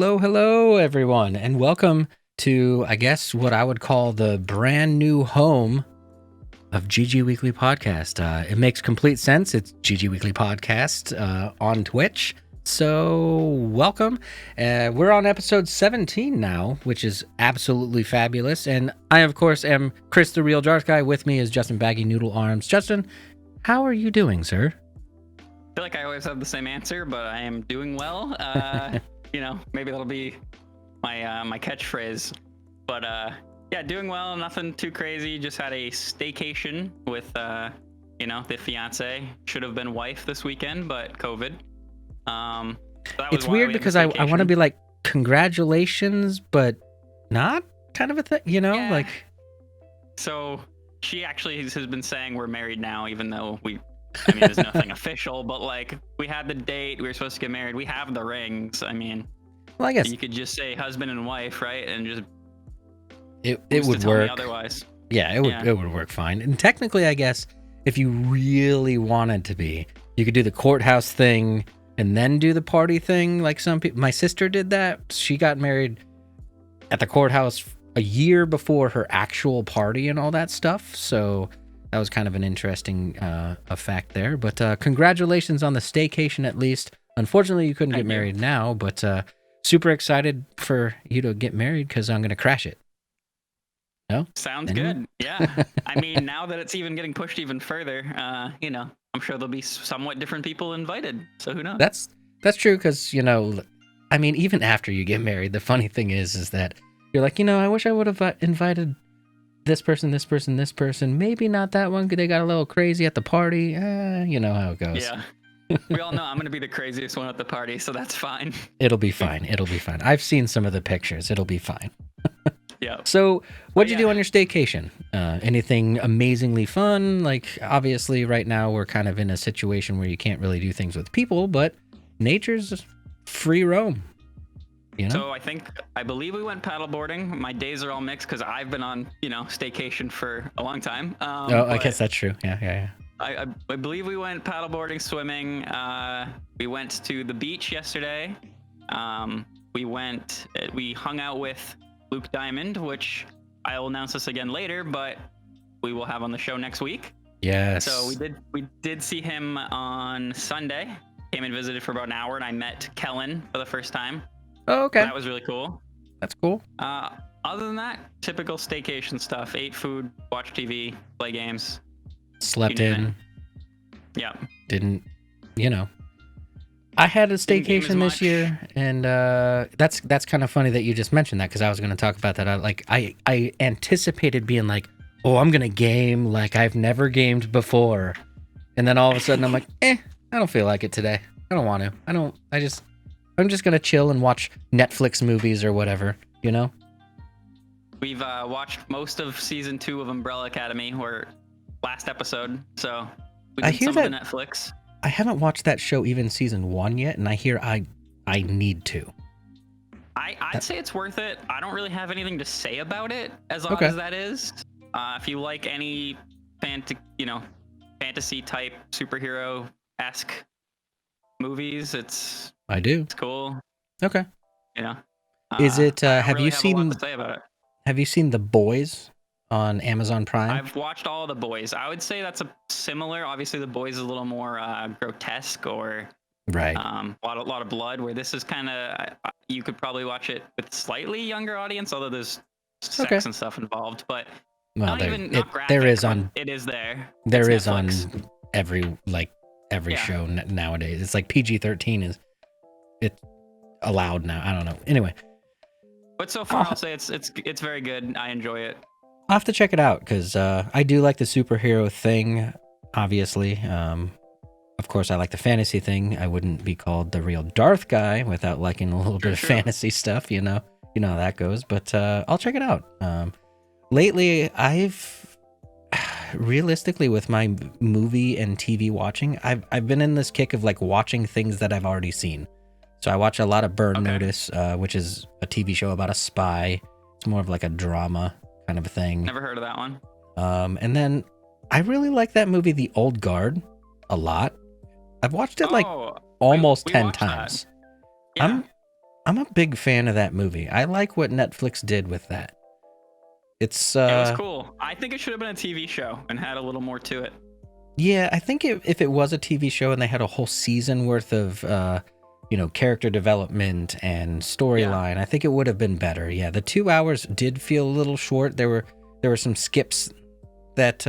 Hello, everyone, and welcome to, I guess, what I would call the brand new home of GG Weekly Podcast. It makes complete sense. It's GG Weekly Podcast on Twitch. So, welcome. We're on episode 17 now, which is absolutely fabulous. And I, of course, am Chris the Real Darth Guy. With me is Justin Baggy Noodle Arms. Justin, how are you doing, sir? I feel like I always have the same answer, but I am doing well. Maybe that'll be my catchphrase. But yeah, doing well. Nothing too crazy. Just had a staycation with the fiance. Should have been wife this weekend, but COVID. So it's weird because I want to be like, congratulations, but not kind of a thing, Yeah. like. So she actually has been saying we're married now, even though there's nothing official, but like we had the date, we were supposed to get married, we have the rings. I mean, well, I guess you could just say husband and wife, right? And just it would work. Otherwise, yeah, it would work fine. And technically, I guess if you really wanted to be, you could do the courthouse thing and then do the party thing. Like some people, my sister did that. She got married at the courthouse a year before her actual party and all that stuff. So that was kind of an interesting effect there. But congratulations on the staycation, at least. Unfortunately, you couldn't get married now, but super excited for you to get married because I'm going to crash it. No? Sounds good. Yeah. I mean, now that it's even getting pushed even further, I'm sure there'll be somewhat different people invited. So who knows? That's true because, I mean, even after you get married, the funny thing is that you're like, I wish I would have invited this person, this person, this person. Maybe not that one because they got a little crazy at the party. You know how it goes. Yeah. We all know I'm going to be the craziest one at the party, so that's fine. It'll be fine. I've seen some of the pictures. It'll be fine. Yeah. So what'd you do on your staycation? Anything amazingly fun? Like, obviously right now we're kind of in a situation where you can't really do things with people, but nature's free roam. So I believe we went paddleboarding. My days are all mixed because I've been on, staycation for a long time. I guess that's true. Yeah. I believe we went paddleboarding, swimming. We went to the beach yesterday. We hung out with Luke Diamond, which I will announce this again later, but we will have on the show next week. Yes. So we did see him on Sunday. Came and visited for about an hour, and I met Kellen for the first time. Oh, okay. That was really cool. That's cool. Other than that, typical staycation stuff. Ate food, watched TV, play games. Slept in. Yeah. Didn't, I had a staycation this year, and that's kind of funny that you just mentioned that because I was going to talk about that. I anticipated being like, oh, I'm going to game like I've never gamed before. And then all of a sudden I'm like, I don't feel like it today. I don't want to. I'm just going to chill and watch Netflix movies or whatever, We've watched most of season 2 of Umbrella Academy, or last episode. So we did some of the Netflix. I haven't watched that show even season 1 yet, and I hear I need to. I'd say it's worth it. I don't really have anything to say about it, as odd as that is. If you like any fantasy type superhero-esque movies, I do. It's cool. Okay. Is it? Have you seen? A lot to say about it. Have you seen The Boys on Amazon Prime? I've watched all of The Boys. I would say that's a similar. Obviously, The Boys is a little more grotesque, or right. A lot of blood. Where this is kind of, you could probably watch it with slightly younger audience, although there's sex and stuff involved. But well, not graphic, there is on. It is there. There is on every show nowadays. It's like PG-13 it's allowed now. I don't know. Anyway. But so far, I'll say it's very good. I enjoy it. I'll have to check it out because I do like the superhero thing, obviously. Of course, I like the fantasy thing. I wouldn't be called the real Darth Guy without liking a little bit of fantasy stuff, You know how that goes. But I'll check it out. Lately, I've realistically with my movie and TV watching, I've been in this kick of like watching things that I've already seen. So I watch a lot of Burn Notice, which is a TV show about a spy. It's more of like a drama kind of a thing. Never heard of that one. And then I really like that movie, The Old Guard, a lot. I've watched it almost 10 times. Yeah. I'm a big fan of that movie. I like what Netflix did with that. It's It was cool. I think it should have been a TV show and had a little more to it. yeah, I think if it was a TV show and they had a whole season worth of character development and storyline, I think it would have been better. Yeah, the 2 hours did feel a little short. There were some skips that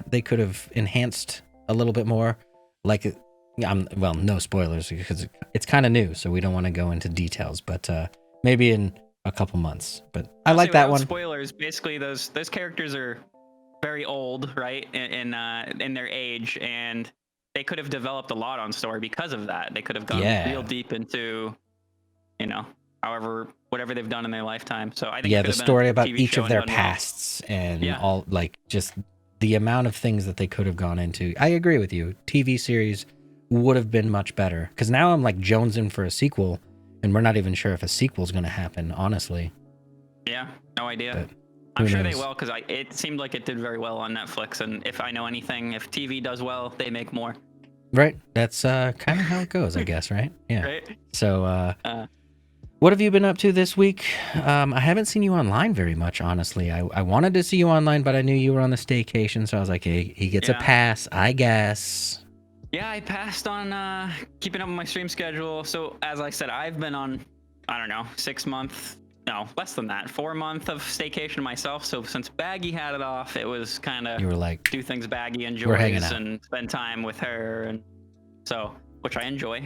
they could have enhanced a little bit more. Like, well, no spoilers because it's kind of new, so we don't want to go into details. But maybe in a couple months. But I like that one. Spoilers. Basically, those characters are very old, right, in their age, and they could have developed a lot on story because of that. They could have gone real deep into, whatever they've done in their lifetime. So I think the story about each of their pasts and all, like, just the amount of things that they could have gone into. I agree with you. TV series would have been much better because now I'm like jonesing for a sequel, and we're not even sure if a sequel is going to happen. Honestly. Yeah, no idea. I'm sure they will because it seemed like it did very well on Netflix. And if I know anything, if TV does well, they make more. Right. That's kind of how it goes, I guess, right? Yeah. Right. So what have you been up to this week? I haven't seen you online very much, honestly. I wanted to see you online, but I knew you were on the staycation, so I was like, hey, he gets a pass, I guess. Yeah, I passed on keeping up with my stream schedule. So as I said, I've been on, I don't know, 6 months. No, less than that. 4 months of staycation myself. So since Baggy had it off, it was kind of, you were like, do things Baggy enjoys and spend time with her, and so, which I enjoy.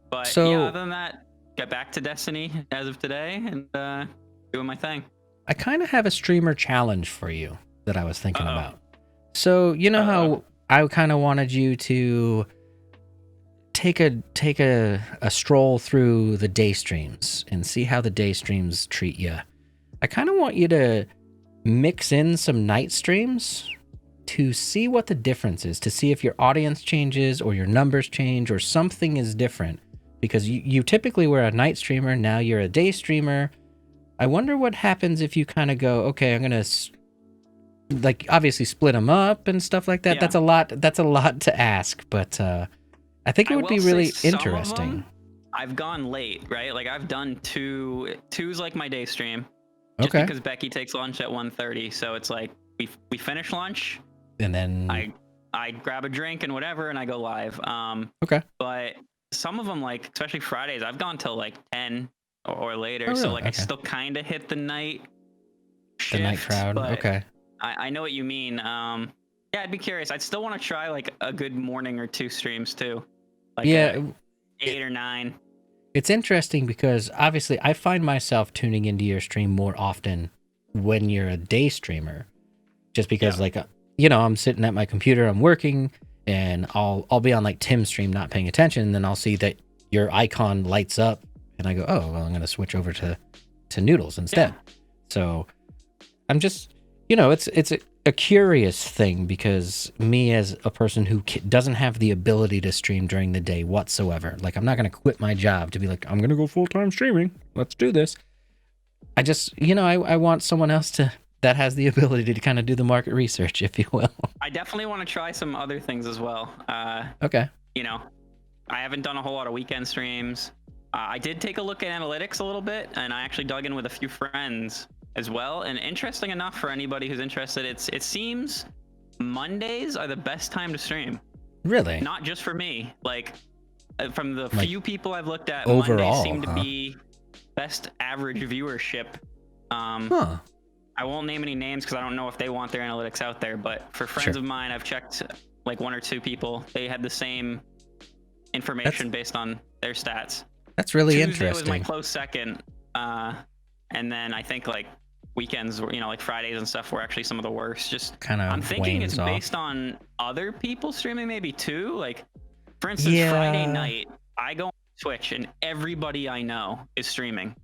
But other than that, get back to Destiny as of today and doing my thing. I kind of have a streamer challenge for you that I was thinking about. So you know how I kind of wanted you to take a stroll through the day streams and see how the day streams treat you. I kind of want you to mix in some night streams to see what the difference is, to see if your audience changes or your numbers change or something is different. Because you typically were a night streamer, now you're a day streamer. I wonder what happens if you kind of go, okay, I'm going to like obviously split them up and stuff like that. Yeah. That's a lot to ask, but I think it would be really interesting. I've gone late, right? Like I've done two's like my day stream. Just because Becky takes lunch at 1:30, so it's like we finish lunch and then I grab a drink and whatever and I go live. But some of them, like especially Fridays, I've gone till like 10 or later. Really? So like I still kind of hit the night shift, the night crowd. Okay. I know what you mean. Yeah, I'd be curious. I'd still want to try like a good morning or two streams too. Like 8 or 9. It's interesting because obviously I find myself tuning into your stream more often when you're a day streamer, just because like I'm sitting at my computer, I'm working, and I'll be on like Tim's stream not paying attention, and then I'll see that your icon lights up, and I go, oh well, I'm gonna switch over to Noodles instead. Yeah. So I'm just it's a curious thing because me as a person who doesn't have the ability to stream during the day whatsoever, like I'm not going to quit my job to be like, I'm going to go full-time streaming. Let's do this. I just, I want someone else that has the ability to kind of do the market research, if you will. I definitely want to try some other things as well. Okay. I haven't done a whole lot of weekend streams. I did take a look at analytics a little bit, and I actually dug in with a few friends as well. And interesting enough, for anybody who's interested, it seems Mondays are the best time to stream. Really? Not just for me. Like from the few people I've looked at, overall, Mondays seem to be best average viewership. I won't name any names because I don't know if they want their analytics out there, but for friends of mine, I've checked like 1 or 2 people. They had the same information based on their stats. That's really Tuesday interesting. Was my close second. And then I think like weekends, like Fridays and stuff, were actually some of the worst. Just kind of. I'm thinking it's based on other people streaming, maybe too. Like, for instance, Friday night, I go on Twitch and everybody I know is streaming.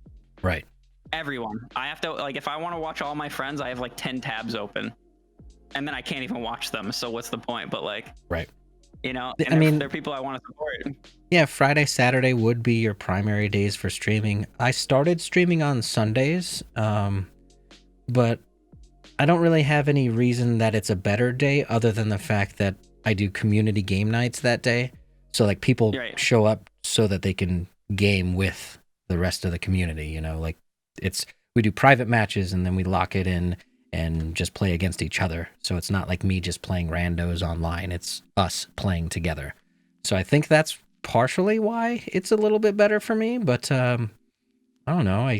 Right. Everyone. I have to if I want to watch all my friends, I have like 10 tabs open, and then I can't even watch them. So what's the point? But right. They're people I want to support. Yeah, Friday, Saturday would be your primary days for streaming. I started streaming on Sundays, but I don't really have any reason that it's a better day other than the fact that I do community game nights that day. So people show up so that they can game with the rest of the community. You know, like we do private matches and then we lock it in and just play against each other. So it's not like me just playing randos online. It's us playing together. So I think that's partially why it's a little bit better for me. But I don't know.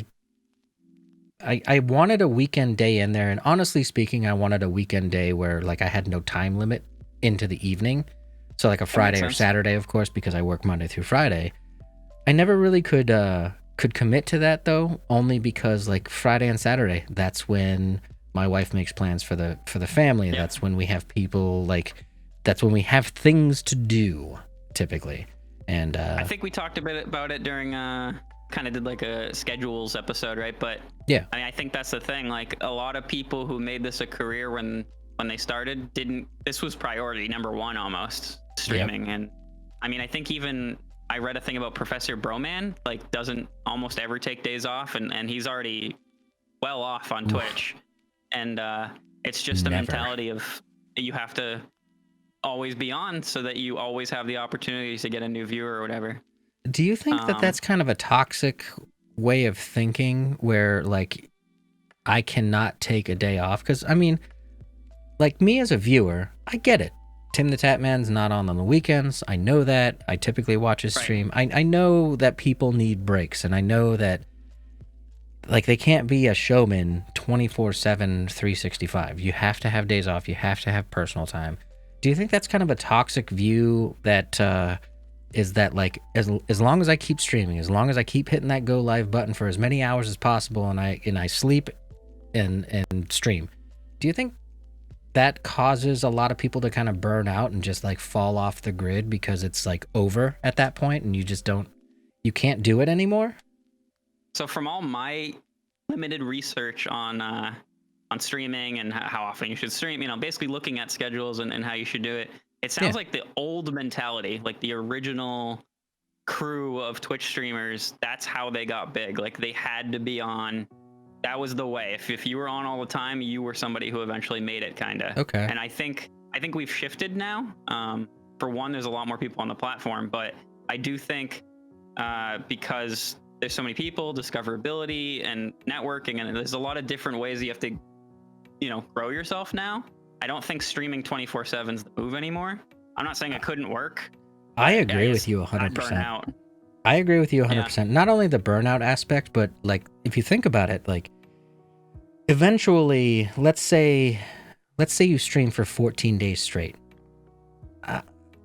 I wanted a weekend day in there, and honestly speaking, I wanted a weekend day where like I had no time limit into the evening. So like a Friday or Saturday, of course, because I work Monday through Friday. I never really could commit to that though, only because like Friday and Saturday, that's when my wife makes plans for the family. Yeah. That's when we have people that's when we have things to do typically. And I think we talked a bit about it during kind of did like a schedules episode, right? But yeah, I mean, I think that's the thing. Like a lot of people who made this a career when they started this was priority number one almost, streaming. Yep. And I mean, I think even I read a thing about Professor Broman, like doesn't almost ever take days off, and he's already well off on Twitch. And it's just a mentality of you have to always be on so that you always have the opportunities to get a new viewer or whatever. Do you think that that's kind of a toxic way of thinking where like I cannot take a day off? Because I mean, like me as a viewer, I get it. Tim the Tatman's not on the weekends. I know that. I typically watch his stream. I know that people need breaks, and I know that like they can't be a showman 24/7, 365. You have to have days off. You have to have personal time. Do you think that's kind of a toxic view that is that like as long as I keep streaming, as long as I keep hitting that go live button for as many hours as possible, and I sleep and stream, do you think that causes a lot of people to kind of burn out and just like fall off the grid because it's like over at that point and you can't do it anymore? So from all my limited research on streaming and how often you should stream, you know, basically looking at schedules and how you should do it, it sounds like the old mentality, like the original crew of Twitch streamers, that's how they got big. Like they had to be on. That was the way. If you were on all the time, you were somebody who eventually made it, kind of. Okay. And I think we've shifted now. For one, there's a lot more people on the platform, but I do think because there's so many people, discoverability and networking, and there's a lot of different ways you have to, you know, grow yourself now. I don't think streaming 24/7 is the move anymore. I'm not saying it couldn't work. I agree with you 100%. I agree with you 100%. Yeah. Not only the burnout aspect, but like if you think about it, like eventually, let's say you stream for 14 days straight.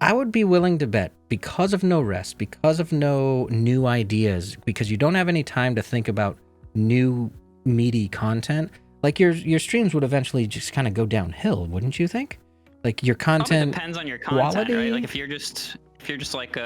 I would be willing to bet, because of no rest, because of no new ideas, because you don't have any time to think about new meaty content, like your streams would eventually just kind of go downhill, wouldn't you think? Like your content depends on your content, quality, right? Like if you're just like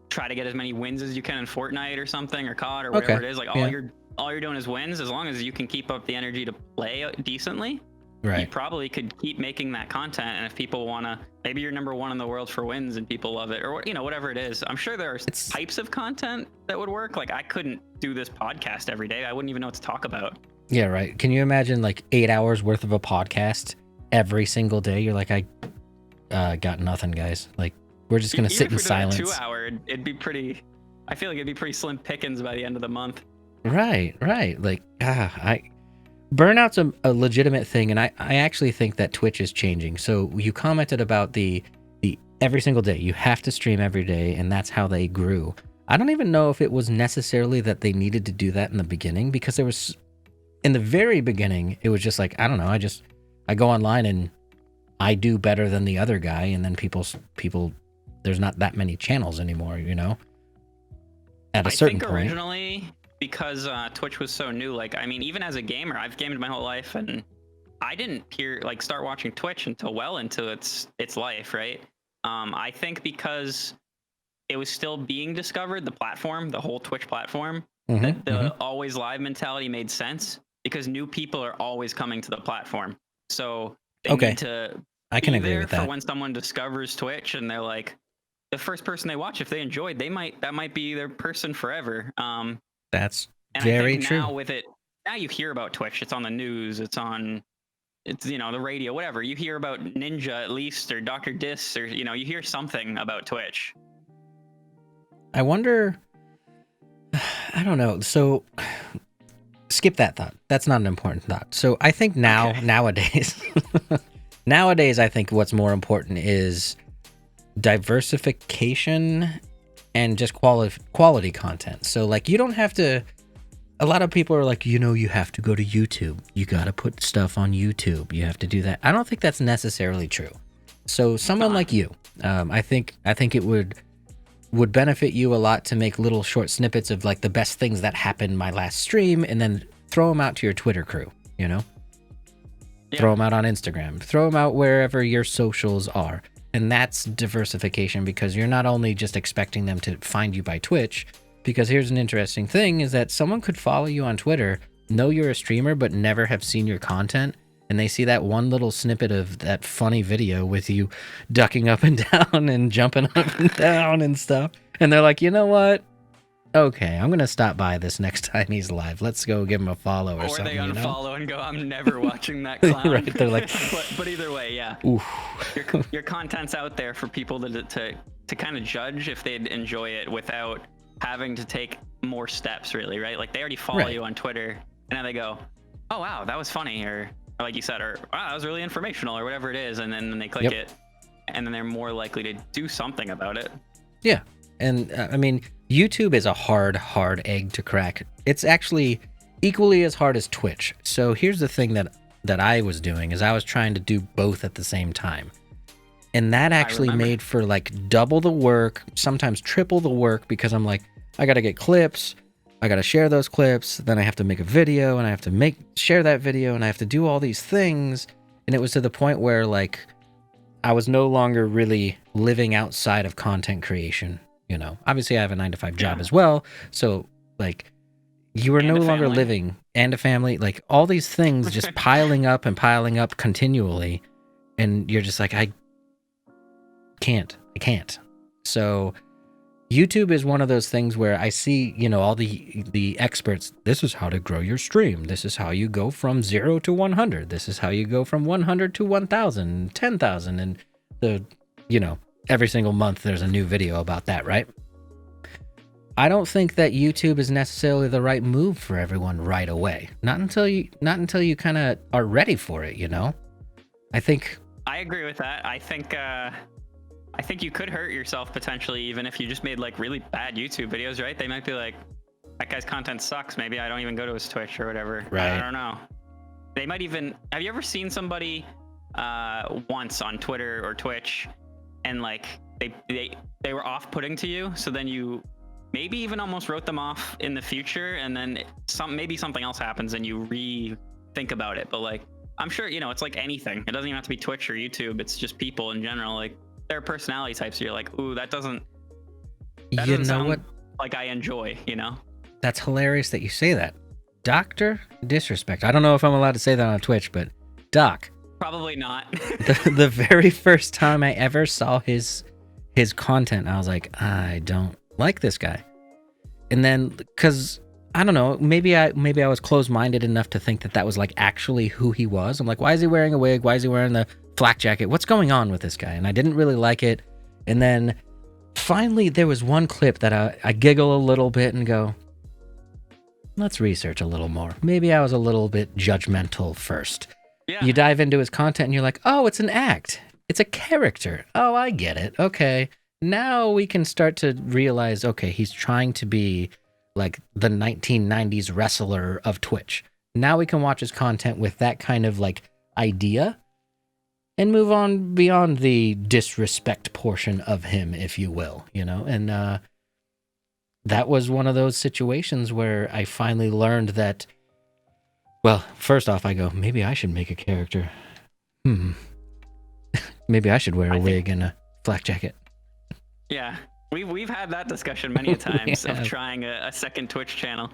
try to get as many wins as you can in Fortnite or something, or COD or whatever it is, like all you're doing is wins. As long as you can keep up the energy to play decently, right, you probably could keep making that content. And if people want to, maybe you're number one in the world for wins and people love it, or you know, whatever it is. I'm sure there are types of content that would work. Like I couldn't do this podcast every day. I wouldn't even know what to talk about. Yeah, right. Can you imagine like 8 hours worth of a podcast every single day? You're like, I got nothing, guys. Like we're just gonna sit in silence. 2 hour, it'd be pretty. I feel like it'd be pretty slim pickings by the end of the month. Right. Like burnout's a legitimate thing, and I actually think that Twitch is changing. So you commented about the every single day you have to stream every day, and that's how they grew. I don't even know if it was necessarily that they needed to do that in the beginning, because there was. In the very beginning, it was just like, I don't know, I go online and I do better than the other guy, and then people, there's not that many channels anymore, you know? At a certain point. Originally, because Twitch was so new, like, I mean, even as a gamer, I've gamed my whole life, and I didn't start watching Twitch until well into its life, right? I think because it was still being discovered, the platform, the whole Twitch platform, that the always live mentality made sense. Because new people are always coming to the platform, so they need to. I can agree with that. For when someone discovers Twitch and they're like, the first person they watch, if they enjoyed, that might be their person forever. That's very true. Now with it, now you hear about Twitch. It's on the news. It's you know, the radio, whatever. You hear about Ninja at least, or Dr. Dis, or you know, you hear something about Twitch. I wonder. I don't know. So skip that thought. That's not an important thought. So I think nowadays, nowadays, I think what's more important is diversification and just quality content. So like you don't have to. A lot of people are like, you have to go to YouTube. You got to put stuff on YouTube. You have to do that. I don't think that's necessarily true. So someone like you, I think it would benefit you a lot to make little short snippets of like the best things that happened my last stream, and then throw them out to your Twitter crew. Yeah. Throw them out on Instagram. Throw them out wherever your socials are, and that's diversification because you're not only just expecting them to find you by Twitch. Because here's an interesting thing is that someone could follow you on Twitter, know you're a streamer, but never have seen your content. And they see that one little snippet of that funny video with you ducking up and down and jumping up and down and stuff. And they're like, you know what? Okay, I'm going to stop by this next time he's live. Let's go give him a follow or something. Or they unfollow and go, I'm never watching that clown. Right, they're like... but either way, yeah. Your content's out there for people to kind of judge if they'd enjoy it without having to take more steps, really, right? Like they already follow you on Twitter, and now they go, "Oh wow, that was funny," or like you said, or "Wow, that was really informational," or whatever it is, and then they click it, and then they're more likely to do something about it. Yeah, and I mean, YouTube is a hard egg to crack. It's actually equally as hard as Twitch. So here's the thing that I was doing is I was trying to do both at the same time. And that actually made for like double the work, sometimes triple the work, because I'm like, I got to get clips, I got to share those clips, then I have to make a video, and I have to share that video, and I have to do all these things. And it was to the point where like I was no longer really living outside of content creation. Obviously I have a 9-to-5 job as well. So like you are no longer living, and a family, like all these things just piling up continually. And you're just like, I can't. So YouTube is one of those things where I see, all the experts. This is how to grow your stream. This is how you go from 0 to 100. This is how you go from 100 to 1,000, 10,000. And every single month there's a new video about that, right? I don't think that YouTube is necessarily the right move for everyone right away. Not until you kind of are ready for it, I think I agree with that. I think you could hurt yourself potentially, even if you just made like really bad YouTube videos, right? They might be like, that guy's content sucks. Maybe I don't even go to his Twitch or whatever. Right. I don't know. They might even, have you ever seen somebody once on Twitter or Twitch and like they were off-putting to you, so then you maybe even almost wrote them off in the future, and then maybe something else happens and you rethink about it. But like, I'm sure, it's like anything. It doesn't even have to be Twitch or YouTube. It's just people in general. Like, there are personality types. So you're like, ooh, that doesn't sound what? Like I enjoy, That's hilarious that you say that. Dr. Disrespect. I don't know if I'm allowed to say that on Twitch, but Doc. Probably not. the very first time I ever saw his content, I was like, I don't like this guy. And then, because I don't know, maybe I was closed-minded enough to think that was like actually who he was. I'm like, why is he wearing a wig? Why is he wearing the flak jacket? What's going on with this guy? And I didn't really like it. And then finally there was one clip that I giggle a little bit and go, let's research a little more. Maybe I was a little bit judgmental first. Yeah. You dive into his content and you're like, oh, it's an act. It's a character. Oh, I get it. Okay. Now we can start to realize, okay, he's trying to be like the 1990s wrestler of Twitch. Now we can watch his content with that kind of like idea and move on beyond the disrespect portion of him, if you will, and that was one of those situations where I finally learned that, well, first off, I go, maybe I should make a character. Maybe I should wear a wig and a flak jacket. Yeah, we've had that discussion many times of trying a second Twitch channel.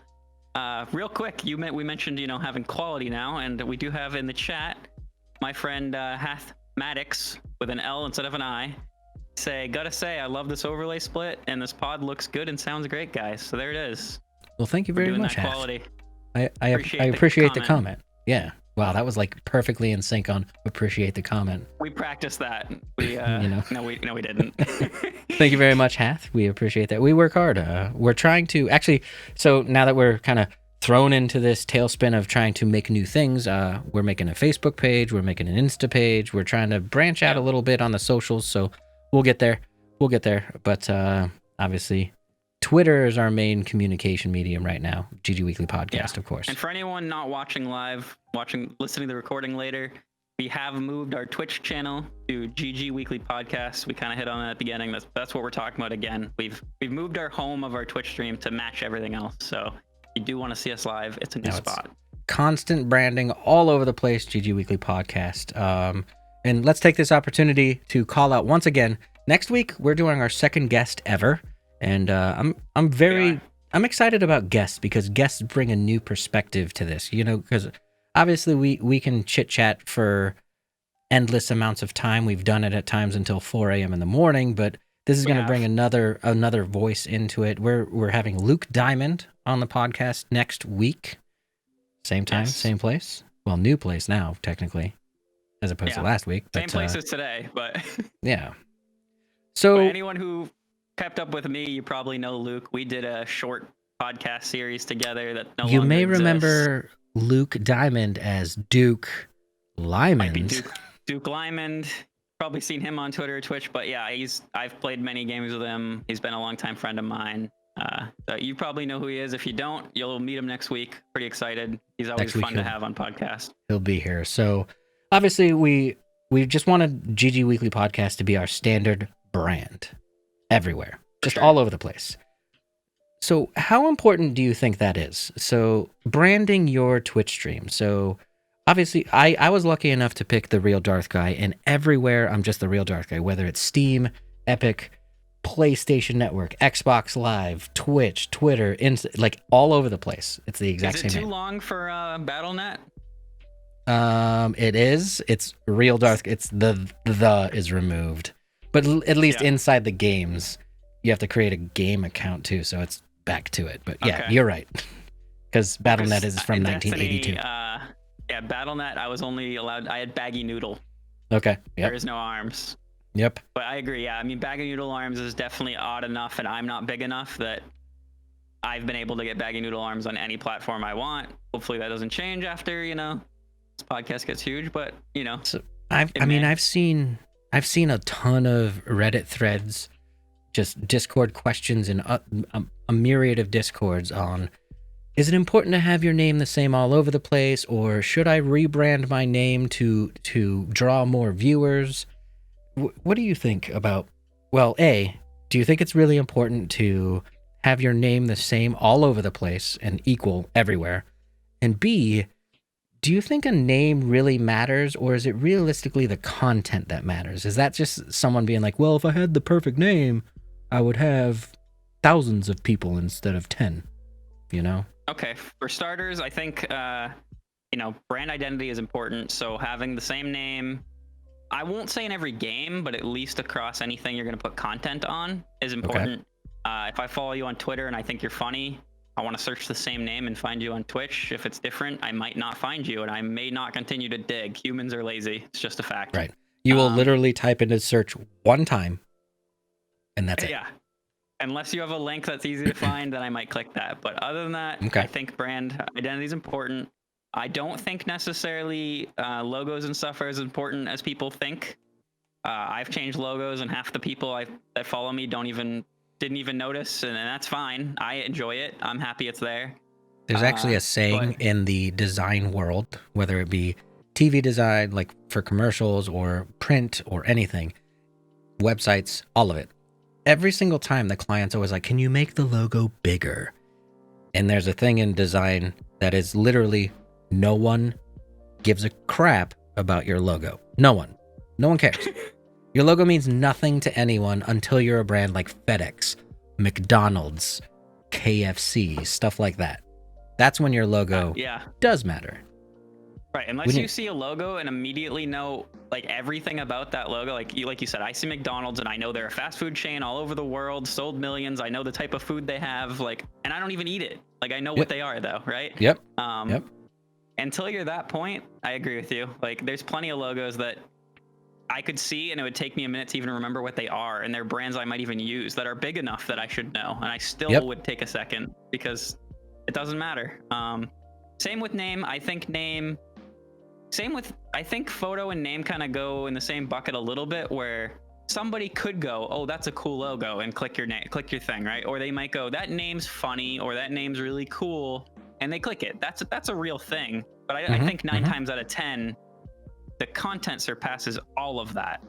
Real quick, we mentioned having quality now, and we do have in the chat my friend Hath Maddox with an L instead of an I. Gotta say, I love this overlay split, and this pod looks good and sounds great, guys. So there it is. Well, thank you very much, Hath. Quality. I appreciate the comment. Yeah. Wow, that was like perfectly in sync on appreciate the comment. We practiced that. We know. no, we didn't. Thank you very much, Hath. We appreciate that. We work hard. We're trying to actually. So now that we're kind of thrown into this tailspin of trying to make new things, we're making a Facebook page. We're making an Insta page. We're trying to branch out a little bit on the socials. So we'll get there. We'll get there. But obviously, Twitter is our main communication medium right now. GG Weekly Podcast, of course. And for anyone not watching live, listening to the recording later, we have moved our Twitch channel to GG Weekly Podcast. We kind of hit on that at the beginning. That's what we're talking about again. We've moved our home of our Twitch stream to match everything else. So if you do want to see us live, it's a new spot. Constant branding all over the place, GG Weekly Podcast. And let's take this opportunity to call out once again. Next week, we're doing our second guest ever. And I'm excited about guests because guests bring a new perspective to this, because obviously we can chit chat for endless amounts of time. We've done it at times until 4 a.m. in the morning, but this is going to bring another voice into it. We're having Luke Diamond on the podcast next week. Same time, same place. Well, new place now, technically, as opposed to last week. Same place as today, but yeah. So but anyone who kept up with me, you probably know Luke. We did a short podcast series together that no you longer may exists. Remember Luke Diamond as Duke Lyman. Duke Lyman. Probably seen him on Twitter or Twitch, but yeah, I've played many games with him. He's been a longtime friend of mine. So you probably know who he is. If you don't, you'll meet him next week. Pretty excited. He's always fun to have on podcast. He'll be here. So obviously we just wanted GG Weekly Podcast to be our standard brand everywhere, just all over the place. So how important do you think that is? So branding your Twitch stream. So obviously I was lucky enough to pick the Real Darth Guy, and everywhere I'm just the Real Darth Guy, whether it's Steam, Epic, PlayStation Network, Xbox Live, Twitch, Twitter, like all over the place. It's the exact same name. Is it too long for Battle.net? It is. It's Real Darth. It's the is removed. But at least inside the games, you have to create a game account too, so it's back to it. But yeah, you're right. Because Battle.net is from 1982. Yeah, Battle.net, I was only allowed... I had Baggy Noodle. Okay, There is no arms. Yep. But I agree, yeah. I mean, Baggy Noodle arms is definitely odd enough, and I'm not big enough that I've been able to get Baggy Noodle arms on any platform I want. Hopefully that doesn't change after, this podcast gets huge, but, So I've seen a ton of Reddit threads, just Discord questions, and a myriad of Discords on, is it important to have your name the same all over the place, or should I rebrand my name to draw more viewers? What do you think about, well, A, do you think it's really important to have your name the same all over the place and equal everywhere? And B, do you think a name really matters, or is it realistically the content that matters? Is that just someone being like, well, if I had the perfect name, I would have thousands of people instead of 10, Okay, for starters, I think, brand identity is important. So having the same name, I won't say in every game, but at least across anything you're going to put content on is important. Okay. If I follow you on Twitter and I think you're funny, I want to search the same name and find you on Twitch. If it's different, I might not find you, and I may not continue to dig. Humans are lazy. It's just a fact. Right. You will literally type into search one time, and that's it. Yeah. Unless you have a link that's easy to find, then I might click that. But other than that, I think brand identity is important. I don't think necessarily logos and stuff are as important as people think. I've changed logos, and half the people that follow me didn't even notice, and that's fine. I enjoy it. I'm happy it's there. There's actually a saying in the design world, whether it be TV design, like for commercials or print or anything, websites, all of it. Every single time the client's always like, can you make the logo bigger? And there's a thing in design that is literally no one gives a crap about your logo. No one cares. Your logo means nothing to anyone until you're a brand like FedEx, McDonald's, KFC, stuff like that. That's when your logo does matter. Right, unless you see a logo and immediately know like everything about that logo, like you said, I see McDonald's and I know they're a fast food chain all over the world, sold millions. I know the type of food they have, and I don't even eat it. Like I know what they are though, right? Yep. until you're that point, I agree with you. Like, there's plenty of logos that I could see, and it would take me a minute to even remember what they are, and they're brands I might even use that are big enough that I should know, and I still would take a second because it doesn't matter. Same with name. I think photo and name kind of go in the same bucket a little bit, where somebody could go, oh, that's a cool logo, and click your thing, right? Or they might go, that name's funny, or that name's really cool, and they click it. That's a real thing. But I think 9 times out of 10, the content surpasses all of that.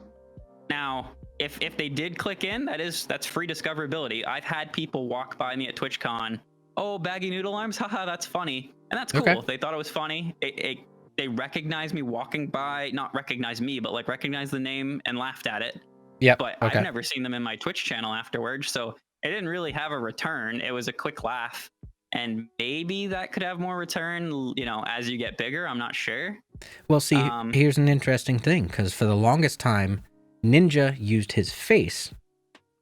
Now, if they did click in, that's free discoverability. I've had people walk by me at TwitchCon, oh, baggy noodle arms, haha, that's funny, and that's cool. If they thought it was funny, they recognized me walking by, not recognize me, but like recognize the name and laughed at it. Yeah. But I've never seen them in my Twitch channel afterwards, so it didn't really have a return. It was a quick laugh, and maybe that could have more return, as you get bigger. I'm not sure. Well, see, here's an interesting thing, because for the longest time, Ninja used his face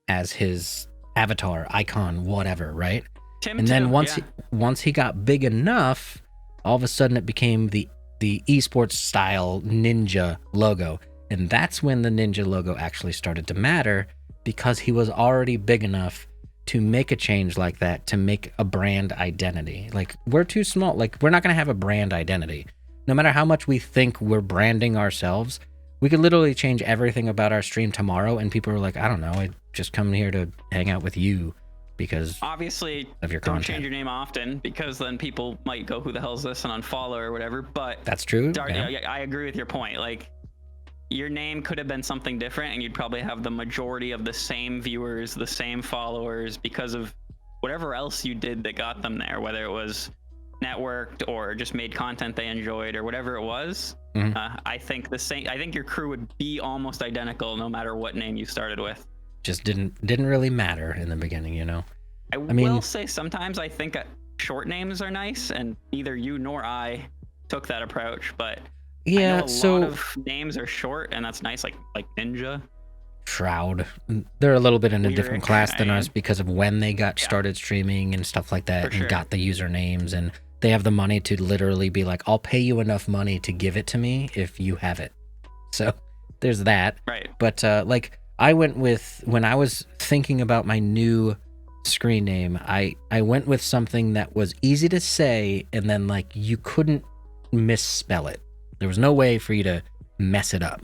as his avatar, icon, whatever, right? And then once he got big enough, all of a sudden it became the esports style Ninja logo. And that's when the Ninja logo actually started to matter, because he was already big enough to make a change like that, to make a brand identity. Like, we're too small. Like, we're not going to have a brand identity. No matter how much we think we're branding ourselves, we could literally change everything about our stream tomorrow, and people are like, I don't know, I just come here to hang out with you because obviously of your don't content. Change your name often, because then people might go, who the hell is this, and unfollow or whatever. But that's true. I agree with your point. Like, your name could have been something different, and you'd probably have the majority of the same viewers, the same followers, because of whatever else you did that got them there, whether it was networked or just made content they enjoyed or whatever it was. I think your crew would be almost identical no matter what name you started with. Just didn't really matter in the beginning, I will say sometimes I think short names are nice, and neither you nor I took that approach, but yeah, I know a lot of names are short, and that's nice, like Ninja, Shroud. They're a little bit in a different class than us because of when they got started streaming and stuff like that, and got the usernames, and they have the money to literally be like, I'll pay you enough money to give it to me if you have it. So there's that. Right. But like, I went with, when I was thinking about my new screen name, I went with something that was easy to say, and then like you couldn't misspell it. There was no way for you to mess it up.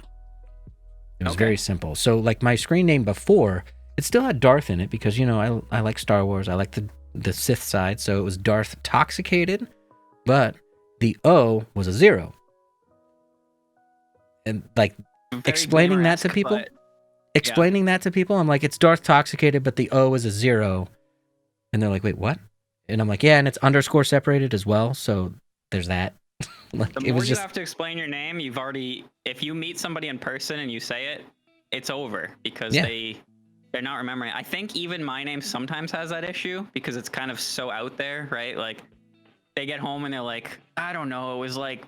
It was very simple. So like, my screen name before, it still had Darth in it because, I like Star Wars. I like the Sith side. So it was Darth Toxicated, but the O was a 0. And like, explaining that to people, I'm like, it's Darth Toxicated, but the O is a 0. And they're like, wait, what? And I'm like, yeah, and it's underscore separated as well. So there's that. Like, the more you have to explain your name, if you meet somebody in person and you say it, it's over, because they're not remembering. I think even my name sometimes has that issue because it's kind of so out there, right? Like, they get home and they're like, I don't know, it was like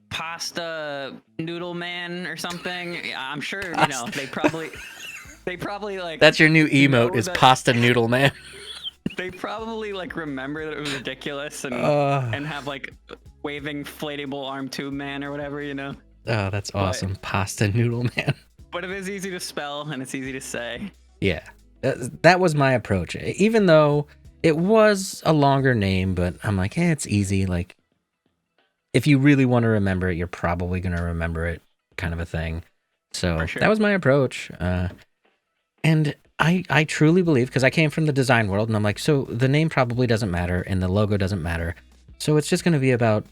Pasta Noodle Man or something. I'm sure, they probably like, that's your new emote, is Pasta Noodle Man. They probably like remember that it was ridiculous and have like waving inflatable arm tube man or whatever, Oh, that's awesome. Pasta Noodle Man. But it is easy to spell and it's easy to say. Yeah, that was my approach. Even though it was a longer name, but I'm like, it's easy. Like, if you really want to remember it, you're probably going to remember it, kind of a thing. So that was my approach. And I truly believe, because I came from the design world, and I'm like, so the name probably doesn't matter and the logo doesn't matter. So it's just going to be about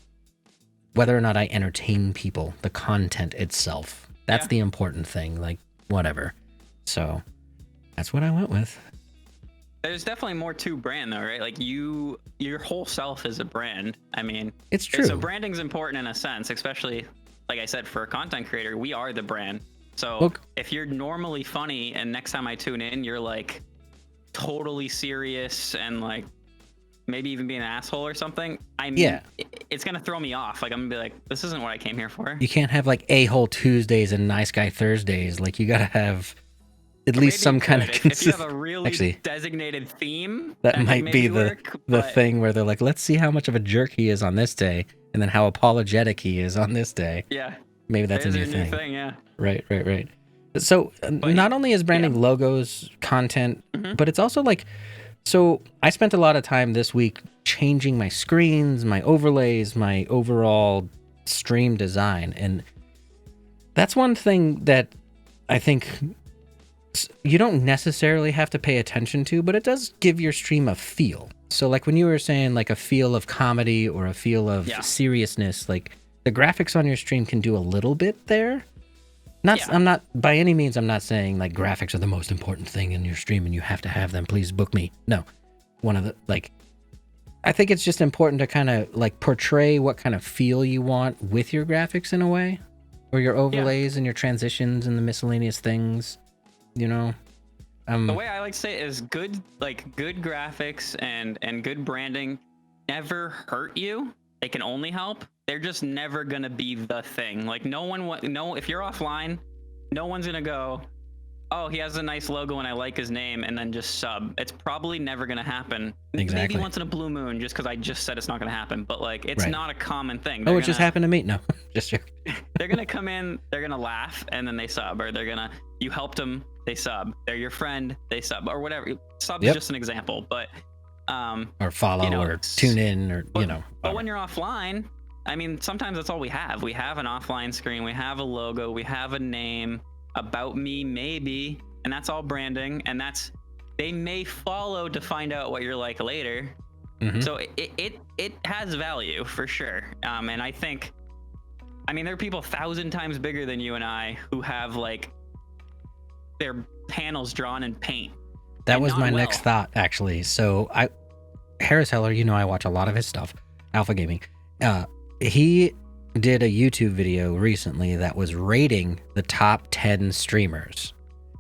whether or not I entertain people, the content itself. That's the important thing, like, whatever. So that's what I went with. There's definitely more to brand though, right? Like, your whole self is a brand. I mean, it's true. So branding's important in a sense, especially, like I said, for a content creator, we are the brand. So if you're normally funny and next time I tune in, you're like totally serious and like maybe even being an asshole or something, it's going to throw me off. Like, I'm going to be like, this isn't what I came here for. You can't have like A-hole Tuesdays and Nice Guy Thursdays. Like, you got to have at least some kind of if you have a really designated theme, that might be the thing where they're like, let's see how much of a jerk he is on this day, and then how apologetic he is on this day. Yeah. Maybe that's a There's new your thing. yeah. Right. So not only is branding logos content, but it's also like, so I spent a lot of time this week changing my screens, my overlays, my overall stream design. And that's one thing that I think you don't necessarily have to pay attention to, but it does give your stream a feel. So like when you were saying like a feel of comedy or a feel of seriousness, like the graphics on your stream can do a little bit there. I'm not by any means, I'm not saying like graphics are the most important thing in your stream and you have to have them. Please book me. No, one of the, like, I think it's just important to kind of like portray what kind of feel you want with your graphics in a way, or your overlays and your transitions and the miscellaneous things, you know? The way I like to say it is good graphics and good branding never hurt you. They can only help. They're just never gonna be the thing. Like if you're offline, no one's gonna go, oh, he has a nice logo and I like his name, and then just sub. It's probably never gonna happen. Exactly. Maybe once in a blue moon, just because I just said it's not gonna happen. But like, it's not a common thing. It just happened to me. No, just joking. They're gonna come in, they're gonna laugh, and then they sub, or you helped them, they sub. They're your friend, they sub, or whatever. Sub is just an example, but or follow, or tune in, or But when you're offline, I mean, sometimes that's all we have. We have an offline screen, we have a logo, we have a name, about me maybe, and that's all branding, and they may follow to find out what you're like later. So it has value for sure. And I think, I mean, there are people 1,000 times bigger than you and I who have like their panels drawn in paint. That was my next thought, actually. So Harris Heller, I watch a lot of his stuff, Alpha Gaming. He did a YouTube video recently that was rating the top 10 streamers.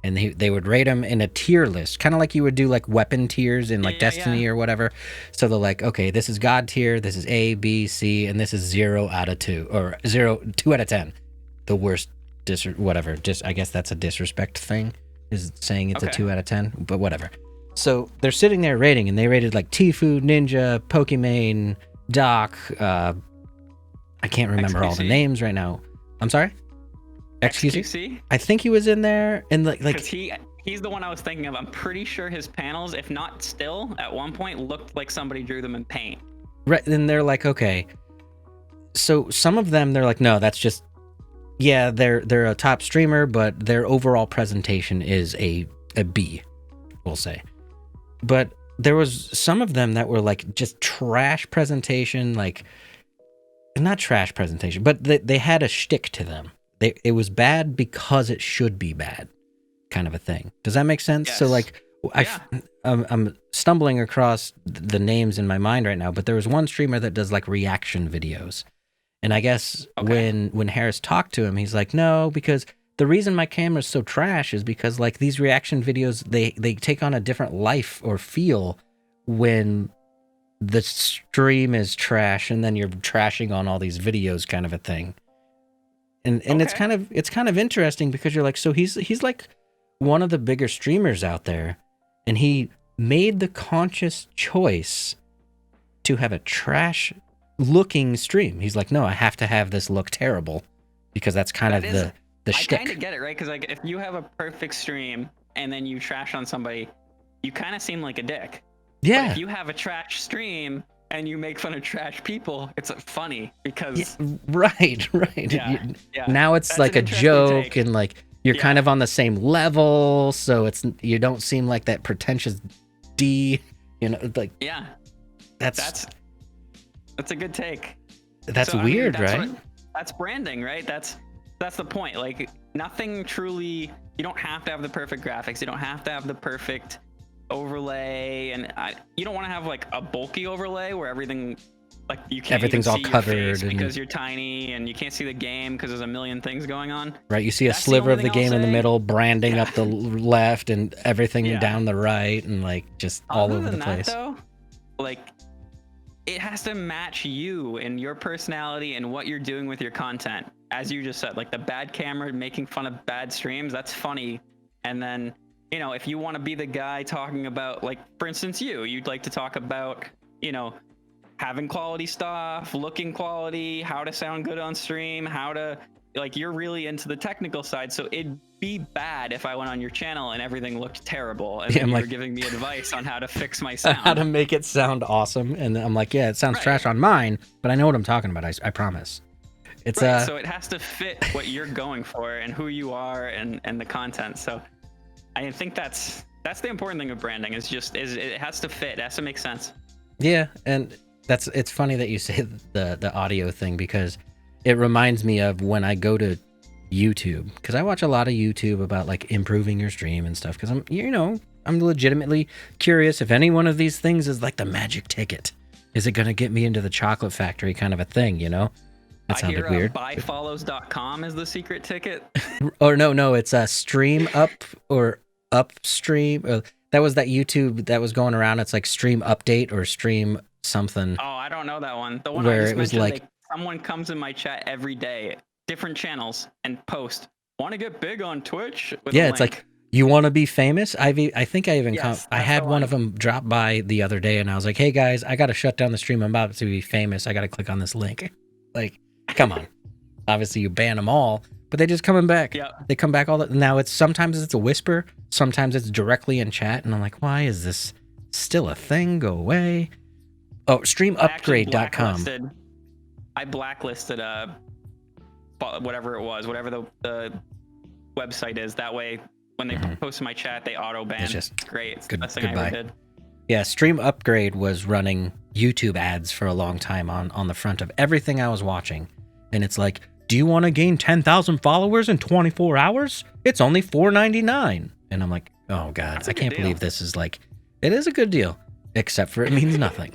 And they would rate them in a tier list, kind of like you would do like weapon tiers in like Destiny or whatever. So they're like, okay, this is God tier, this is A, B, C, and this is 0 out of 2, or 2 out of 10. The worst, whatever. Just I guess that's a disrespect thing, is saying it's a 2 out of 10, but whatever. So they're sitting there rating, and they rated like Tfue, Ninja, Pokimane, Doc. I can't remember all the names right now. I'm sorry? XQC? I think he was in there, and like he's the one I was thinking of. I'm pretty sure his panels, if not still, at one point looked like somebody drew them in paint. Right, and they're like, okay. So some of them, they're like, no, that's just, they're a top streamer, but their overall presentation is a B, we'll say. But there was some of them that were like just trash presentation, like not trash presentation, but they had a shtick to them. It was bad because it should be bad, kind of a thing. Does that make sense? Yes. So like, I'm stumbling across the names in my mind right now, but there was one streamer that does like reaction videos. And I guess when Harris talked to him, he's like, no, because the reason my camera's so trash is because like these reaction videos, they take on a different life or feel when the stream is trash and then you're trashing on all these videos, kind of a thing. And it's kind of interesting because you're like, so he's like one of the bigger streamers out there, and he made the conscious choice to have a trash looking stream. He's like, no, I have to have this look terrible because that's kind of the shtick. I kind of get it, right? Because like if you have a perfect stream and then you trash on somebody, you kind of seem like a dick. Yeah. But if you have a trash stream and you make fun of trash people, it's funny because right. Now it's that's like a joke take. And like you're kind of on the same level, so you don't seem like that pretentious D, like that's a good take. That's weird, right? That's branding, right? That's the point. Like nothing truly, you don't have to have the perfect graphics, you don't have to have the perfect overlay, and you don't want to have like a bulky overlay where everything, like you can't everything's all covered because you're tiny and you can't see the game because there's a million things going on. Right, you see a sliver of the game in the middle, branding up the left and everything down the right, and like just all over the place. Though, like it has to match you and your personality and what you're doing with your content. As you just said, like the bad camera making fun of bad streams, that's funny. And then if you want to be the guy talking about, like, for instance, you'd like to talk about, having quality stuff, looking quality, how to sound good on stream, how to like you're really into the technical side. So it'd be bad if I went on your channel and everything looked terrible and then you were giving me advice on how to fix my sound. How to make it sound awesome. And I'm like, yeah, it sounds trash on mine, but I know what I'm talking about. I promise. It's so it has to fit what you're going for and who you are and the content. So I think that's the important thing of branding is it has to fit. It has to make sense. Yeah, and it's funny that you say the audio thing because it reminds me of when I go to YouTube, because I watch a lot of YouTube about like improving your stream and stuff, because I'm legitimately curious if any one of these things is like the magic ticket. Is it going to get me into the chocolate factory kind of a thing, That sounded weird. Buyfollows.com is the secret ticket. Or no, it's a stream up or upstream. That was that YouTube that was going around. It's like stream update or stream something. Oh, I don't know that one. The one where I just it was mentioned, like someone comes in my chat every day, different channels, and post, want to get big on Twitch? Yeah, it's like, you want to be famous? I think I even I had the one of them drop by the other day, and I was like, hey guys, I got to shut down the stream. I'm about to be famous. I got to click on this link. Like, come on. Obviously, you ban them all, but they just coming back. Yeah. They come back all the now. Sometimes it's a whisper, sometimes it's directly in chat, and I'm like, why is this still a thing? Go away. Oh, streamupgrade.com. I blacklisted whatever it was, whatever the website is. That way, when they post in my chat, they auto ban. It's just great. It's good, the best thing I ever did. Yeah, Stream Upgrade was running YouTube ads for a long time on the front of everything I was watching. And it's like, do you want to gain 10,000 followers in 24 hours? It's only $4.99. And I'm like, oh God, I can't believe this is like, it is a good deal, except for it means nothing.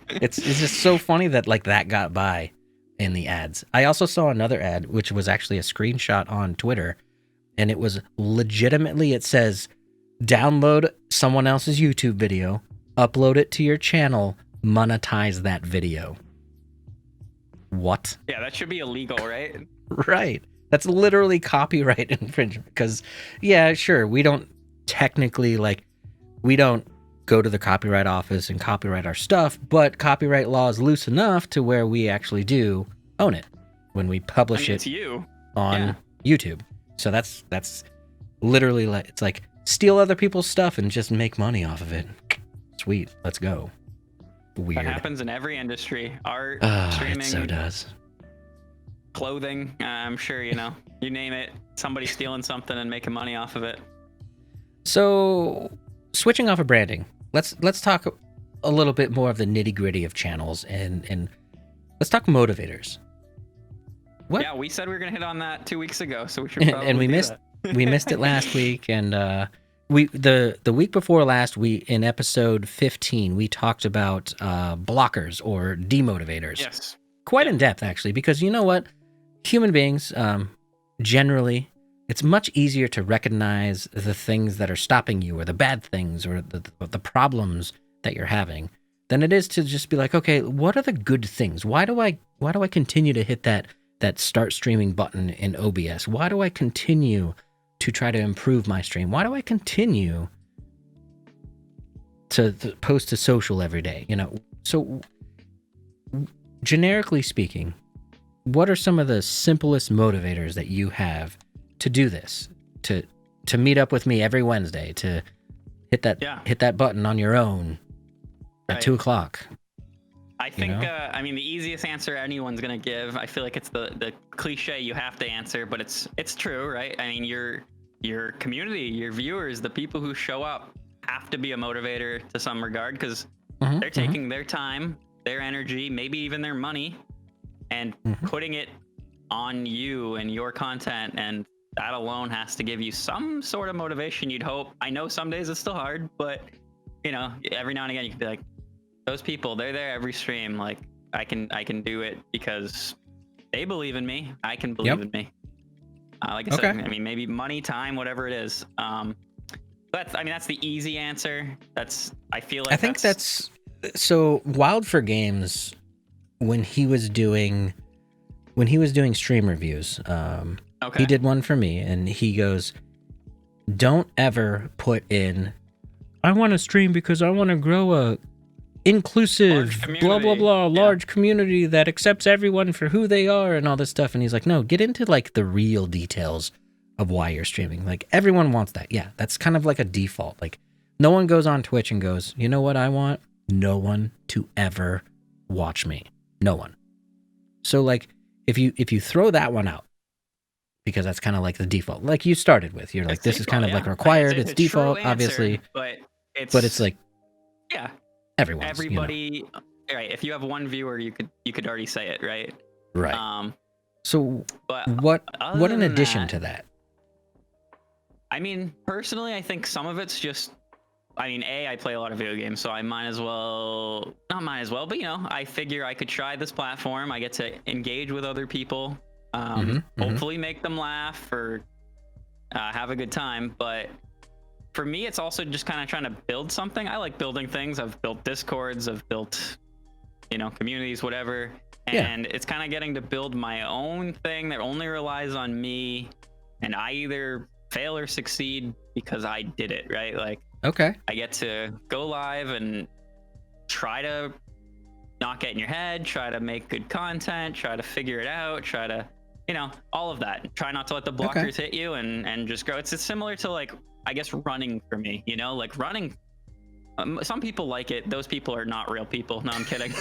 It's just so funny that like that got by in the ads. I also saw another ad, which was actually a screenshot on Twitter. And it was legitimately, it says, download someone else's YouTube video, upload it to your channel, monetize that video. What? Yeah, that should be illegal, right? Right. That's literally copyright infringement because, yeah, sure, we don't technically, we don't go to the copyright office and copyright our stuff, but copyright law is loose enough to where we actually do own it when we publish it on YouTube. So that's literally it's like steal other people's stuff and just make money off of it. Sweet, let's go. Weird. That happens in every industry. Art, streaming, it so does. Clothing. I'm sure you name it. Somebody's stealing something and making money off of it. So, switching off of branding, let's talk a little bit more of the nitty gritty of channels and let's talk motivators. What? Yeah, we said we were gonna hit on that 2 weeks ago, so we should probably and we missed it last week, and the week before last, in episode 15 we talked about blockers or demotivators. Yes, quite in depth actually, because you know what, human beings generally, it's much easier to recognize the things that are stopping you or the bad things or the problems that you're having than it is to just be like, okay, what are the good things? Why do I continue to hit that start streaming button in OBS? Why do I continue to try to improve my stream? Why do I continue to post to social every day? So generically speaking, what are some of the simplest motivators that you have to do this? To meet up with me every Wednesday, to hit that button on your own at 2:00. I think, the easiest answer anyone's going to give, I feel like it's the cliche you have to answer, but it's true, right? I mean, your community, your viewers, the people who show up have to be a motivator to some regard because they're taking their time, their energy, maybe even their money, and putting it on you and your content. And that alone has to give you some sort of motivation, you'd hope. I know some days it's still hard, but, every now and again you can be like, those people, they're there every stream. Like I can do it because they believe in me. I can believe in me. Like I said, I mean, maybe money, time, whatever it is. That's the easy answer. I think that's so. Wild for Games, when he was doing stream reviews, he did one for me, and he goes, "Don't ever put in, I want to stream because I want to grow inclusive, Large blah blah community. blah, Yeah. large community that accepts everyone for who they are and all this stuff. And he's like, no, get into like the real details of why you're streaming. Like everyone wants that. Yeah, that's kind of like a default. Like no one goes on Twitch and goes, you know what I want? No one to ever watch me. No one. So like if you throw that one out, because that's kind of like the default, like you started with, you're like, It's this is default, kind of yeah. like required. It's It's a true default, answer, obviously, but it's like yeah, everyone's. everybody. Right. If you have one viewer, you could already say it, right? Right. So But what other in than addition that, to that? I mean, personally, I think some of it's just. I mean, I play a lot of video games, so I might as well, not might as well, but I figure I could try this platform. I get to engage with other people, hopefully make them laugh or have a good time. But for me, it's also just kind of trying to build something. I like building things. I've built Discords, I've built, communities, whatever. And it's kind of getting to build my own thing that only relies on me. And I either fail or succeed because I did it, right? Like, Okay. I get to go live and try to not get in your head, try to make good content, try to figure it out, try to, all of that. Try not to let the blockers hit you and just go. It's similar to like, I guess running for me, like running. Some people like it. Those people are not real people. No, I'm kidding.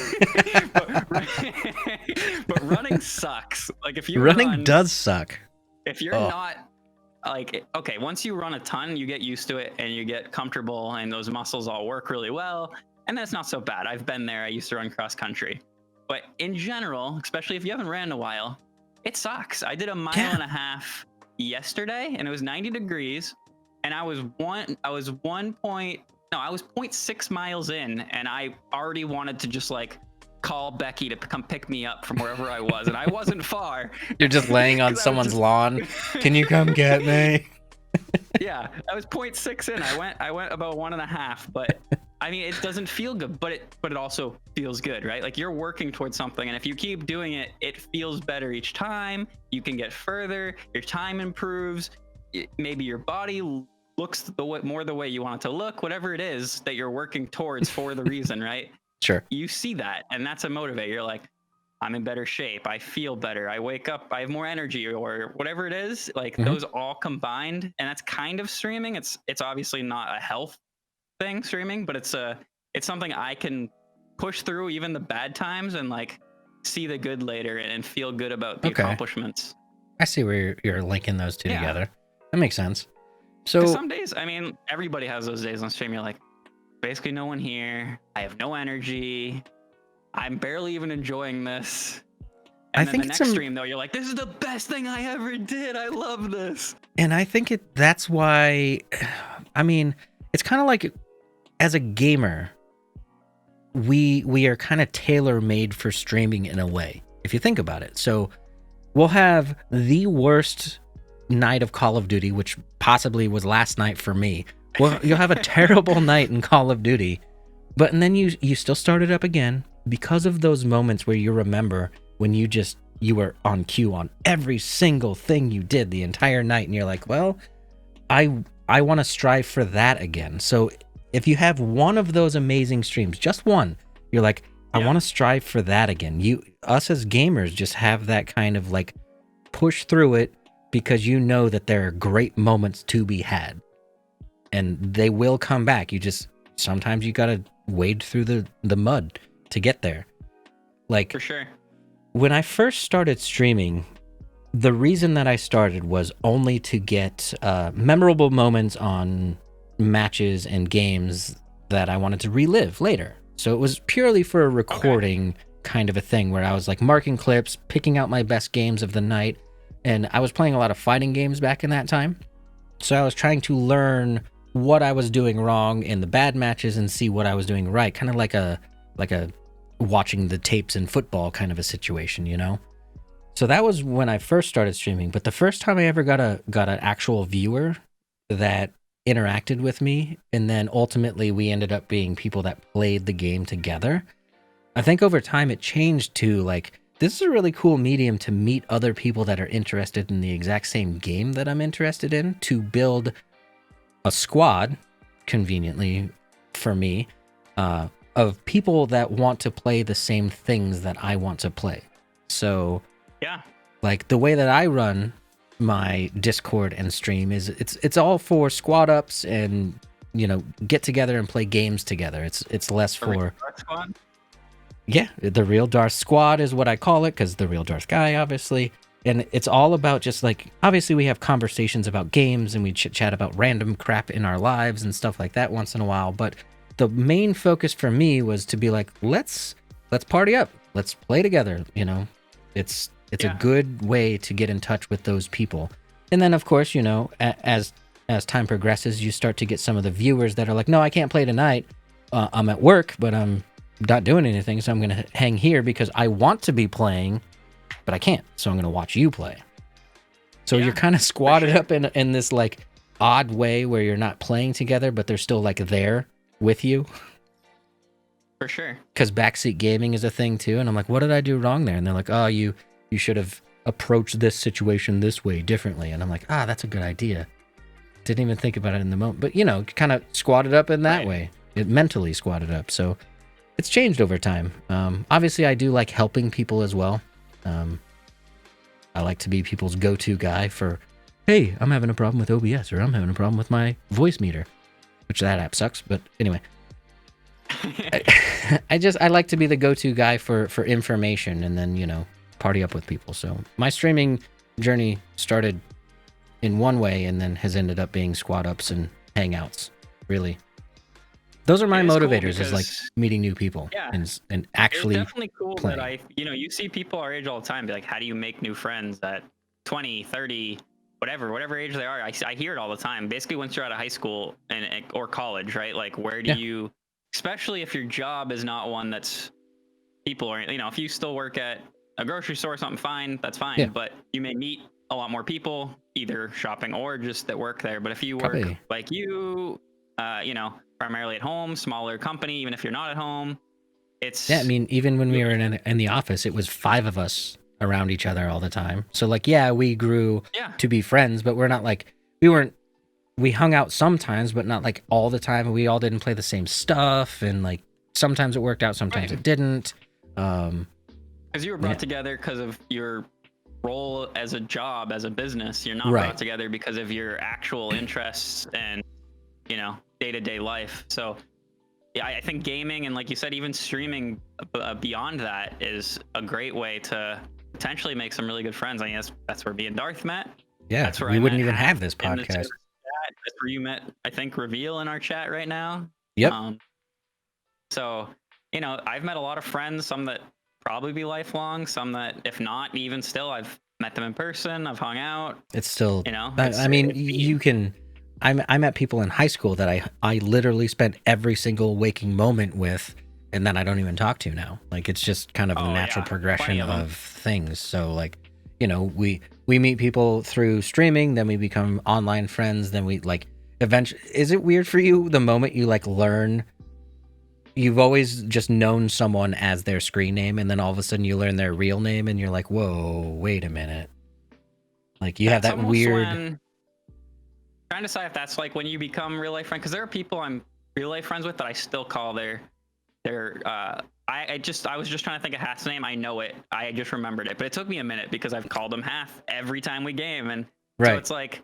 but running sucks. Like if you running does suck. If you're not like, okay, once you run a ton, you get used to it and you get comfortable and those muscles all work really well. And then it's not so bad. I've been there. I used to run cross country. But in general, especially if you haven't ran in a while, it sucks. I did a mile and a half yesterday and it was 90 degrees. And I was 0.6 miles in and I already wanted to just like call Becky to come pick me up from wherever I was, and I wasn't far. You're just laying on someone's lawn. Can you come get me? Yeah, I was 0.6 in. I went about 1.5, but I mean, it doesn't feel good, but it also feels good, right? Like you're working towards something, and if you keep doing it, it feels better each time. You can get further. Your time improves. Maybe your body looks more the way you want it to look. Whatever it is that you're working towards for the reason, right? Sure. You see that, and that's a motivator. You're like, I'm in better shape. I feel better. I wake up. I have more energy, or whatever it is. Like those all combined, and that's kind of streaming. It's obviously not a health thing, streaming, but it's something I can push through even the bad times and like see the good later and feel good about the accomplishments. I see where you're linking those two together. That makes sense. So some days, I mean, everybody has those days on stream. You're like, basically no one here. I have no energy. I'm barely even enjoying this. And then the next stream, though, you're like, this is the best thing I ever did. I love this. And I think that's why, I mean, it's kind of like as a gamer, we are kind of tailor-made for streaming in a way, if you think about it. So we'll have the worst night of Call of Duty, which possibly was last night for me. Well, you'll have a terrible night in Call of Duty, and then you still start it up again because of those moments where you remember when you were on cue on every single thing you did the entire night, and you're like, well, I want to strive for that again. So if you have one of those amazing streams, just one, you're like, I want to strive for that again. Us as gamers just have that kind of like push through it because you know that there are great moments to be had. And they will come back. Sometimes you gotta wade through the mud to get there. Like, for sure. When I first started streaming, the reason that I started was only to get memorable moments on matches and games that I wanted to relive later. So it was purely for a recording kind of a thing where I was like marking clips, picking out my best games of the night. And I was playing a lot of fighting games back in that time. So I was trying to learn what I was doing wrong in the bad matches and see what I was doing right. Kind of like a watching the tapes in football kind of a situation, you know? So that was when I first started streaming. But the first time I ever got an actual viewer that interacted with me, and then ultimately we ended up being people that played the game together, I think over time it changed to like, this is a really cool medium to meet other people that are interested in the exact same game that I'm interested in, to build a squad, conveniently for me, of people that want to play the same things that I want to play. So Yeah. like the way that I run my Discord and stream is it's all for squad ups and get together and play games together. It's less for Squad? yeah, the Real Darth Squad is what I call it, because the Real Darth guy, obviously. And it's all about just like, obviously we have conversations about games and we chat about random crap in our lives and stuff like that once in a while. But the main focus for me was to be like, let's party up, let's play together. It's a good way to get in touch with those people. And then of course, as time progresses, you start to get some of the viewers that are like, no, I can't play tonight. I'm at work, but I'm not doing anything, so I'm going to hang here because I want to be playing, but I can't, so I'm going to watch you play. So you're kind of squatted up in this like odd way where you're not playing together, but they're still like there with you. For sure. Because backseat gaming is a thing too, and I'm like, what did I do wrong there? And they're like, oh, you should have approached this situation this way differently. And I'm like, that's a good idea. Didn't even think about it in the moment, but kind of squatted up in that way. It mentally squatted up. So it's changed over time. Obviously, I do like helping people as well. I like to be people's go-to guy for, hey, I'm having a problem with OBS, or I'm having a problem with my voice meter, which that app sucks. But anyway, I like to be the go-to guy for information, and then party up with people. So my streaming journey started in one way, and then has ended up being squad ups and hangouts. Really. Those are my motivators, is like meeting new people and actually it's definitely cool playing. That you see people our age all the time be like, how do you make new friends at 20, 30, whatever age they are? I hear it all the time. Basically, once you're out of high school or college, right? Like, where do you, especially if your job is not one that's people are, if you still work at a grocery store or something, fine, that's fine. Yeah. But you may meet a lot more people, either shopping or just that work there. But if you work like you, primarily at home, smaller company, even if you're not at home, it's... Yeah, I mean, even when we were in the office, it was 5 of us around each other all the time. So like, we grew to be friends, but we're not like, we hung out sometimes, but not like all the time. We all didn't play the same stuff, and like sometimes it worked out, sometimes it didn't. Because you were brought together because of your role as a job, as a business. You're not brought together because of your actual interests and day-to-day life. So I think gaming, and like you said, even streaming beyond that, is a great way to potentially make some really good friends. I mean, that's where me and Darth met. Yeah, that's where we wouldn't even have this podcast. That's where you met, I think, Reveal in our chat right now. Yep. So I've met a lot of friends, some that probably be lifelong, some that, if not, even still, I've met them in person, I've hung out. It's still, I mean, you can... I met people in high school that I literally spent every single waking moment with, and then I don't even talk to now. Like, it's just kind of a natural progression of things. So like, we meet people through streaming, then we become online friends, then we like eventually... Is it weird for you the moment you like learn... You've always just known someone as their screen name, and then all of a sudden you learn their real name, and you're like, whoa, wait a minute. Like, you have that weird... Trying to decide if that's like when you become real life friends, because there are people I'm real life friends with that I still call their I was just trying to think of Hath's name. I know it. I just remembered it, but it took me a minute because I've called him Hath every time we game, and so it's like,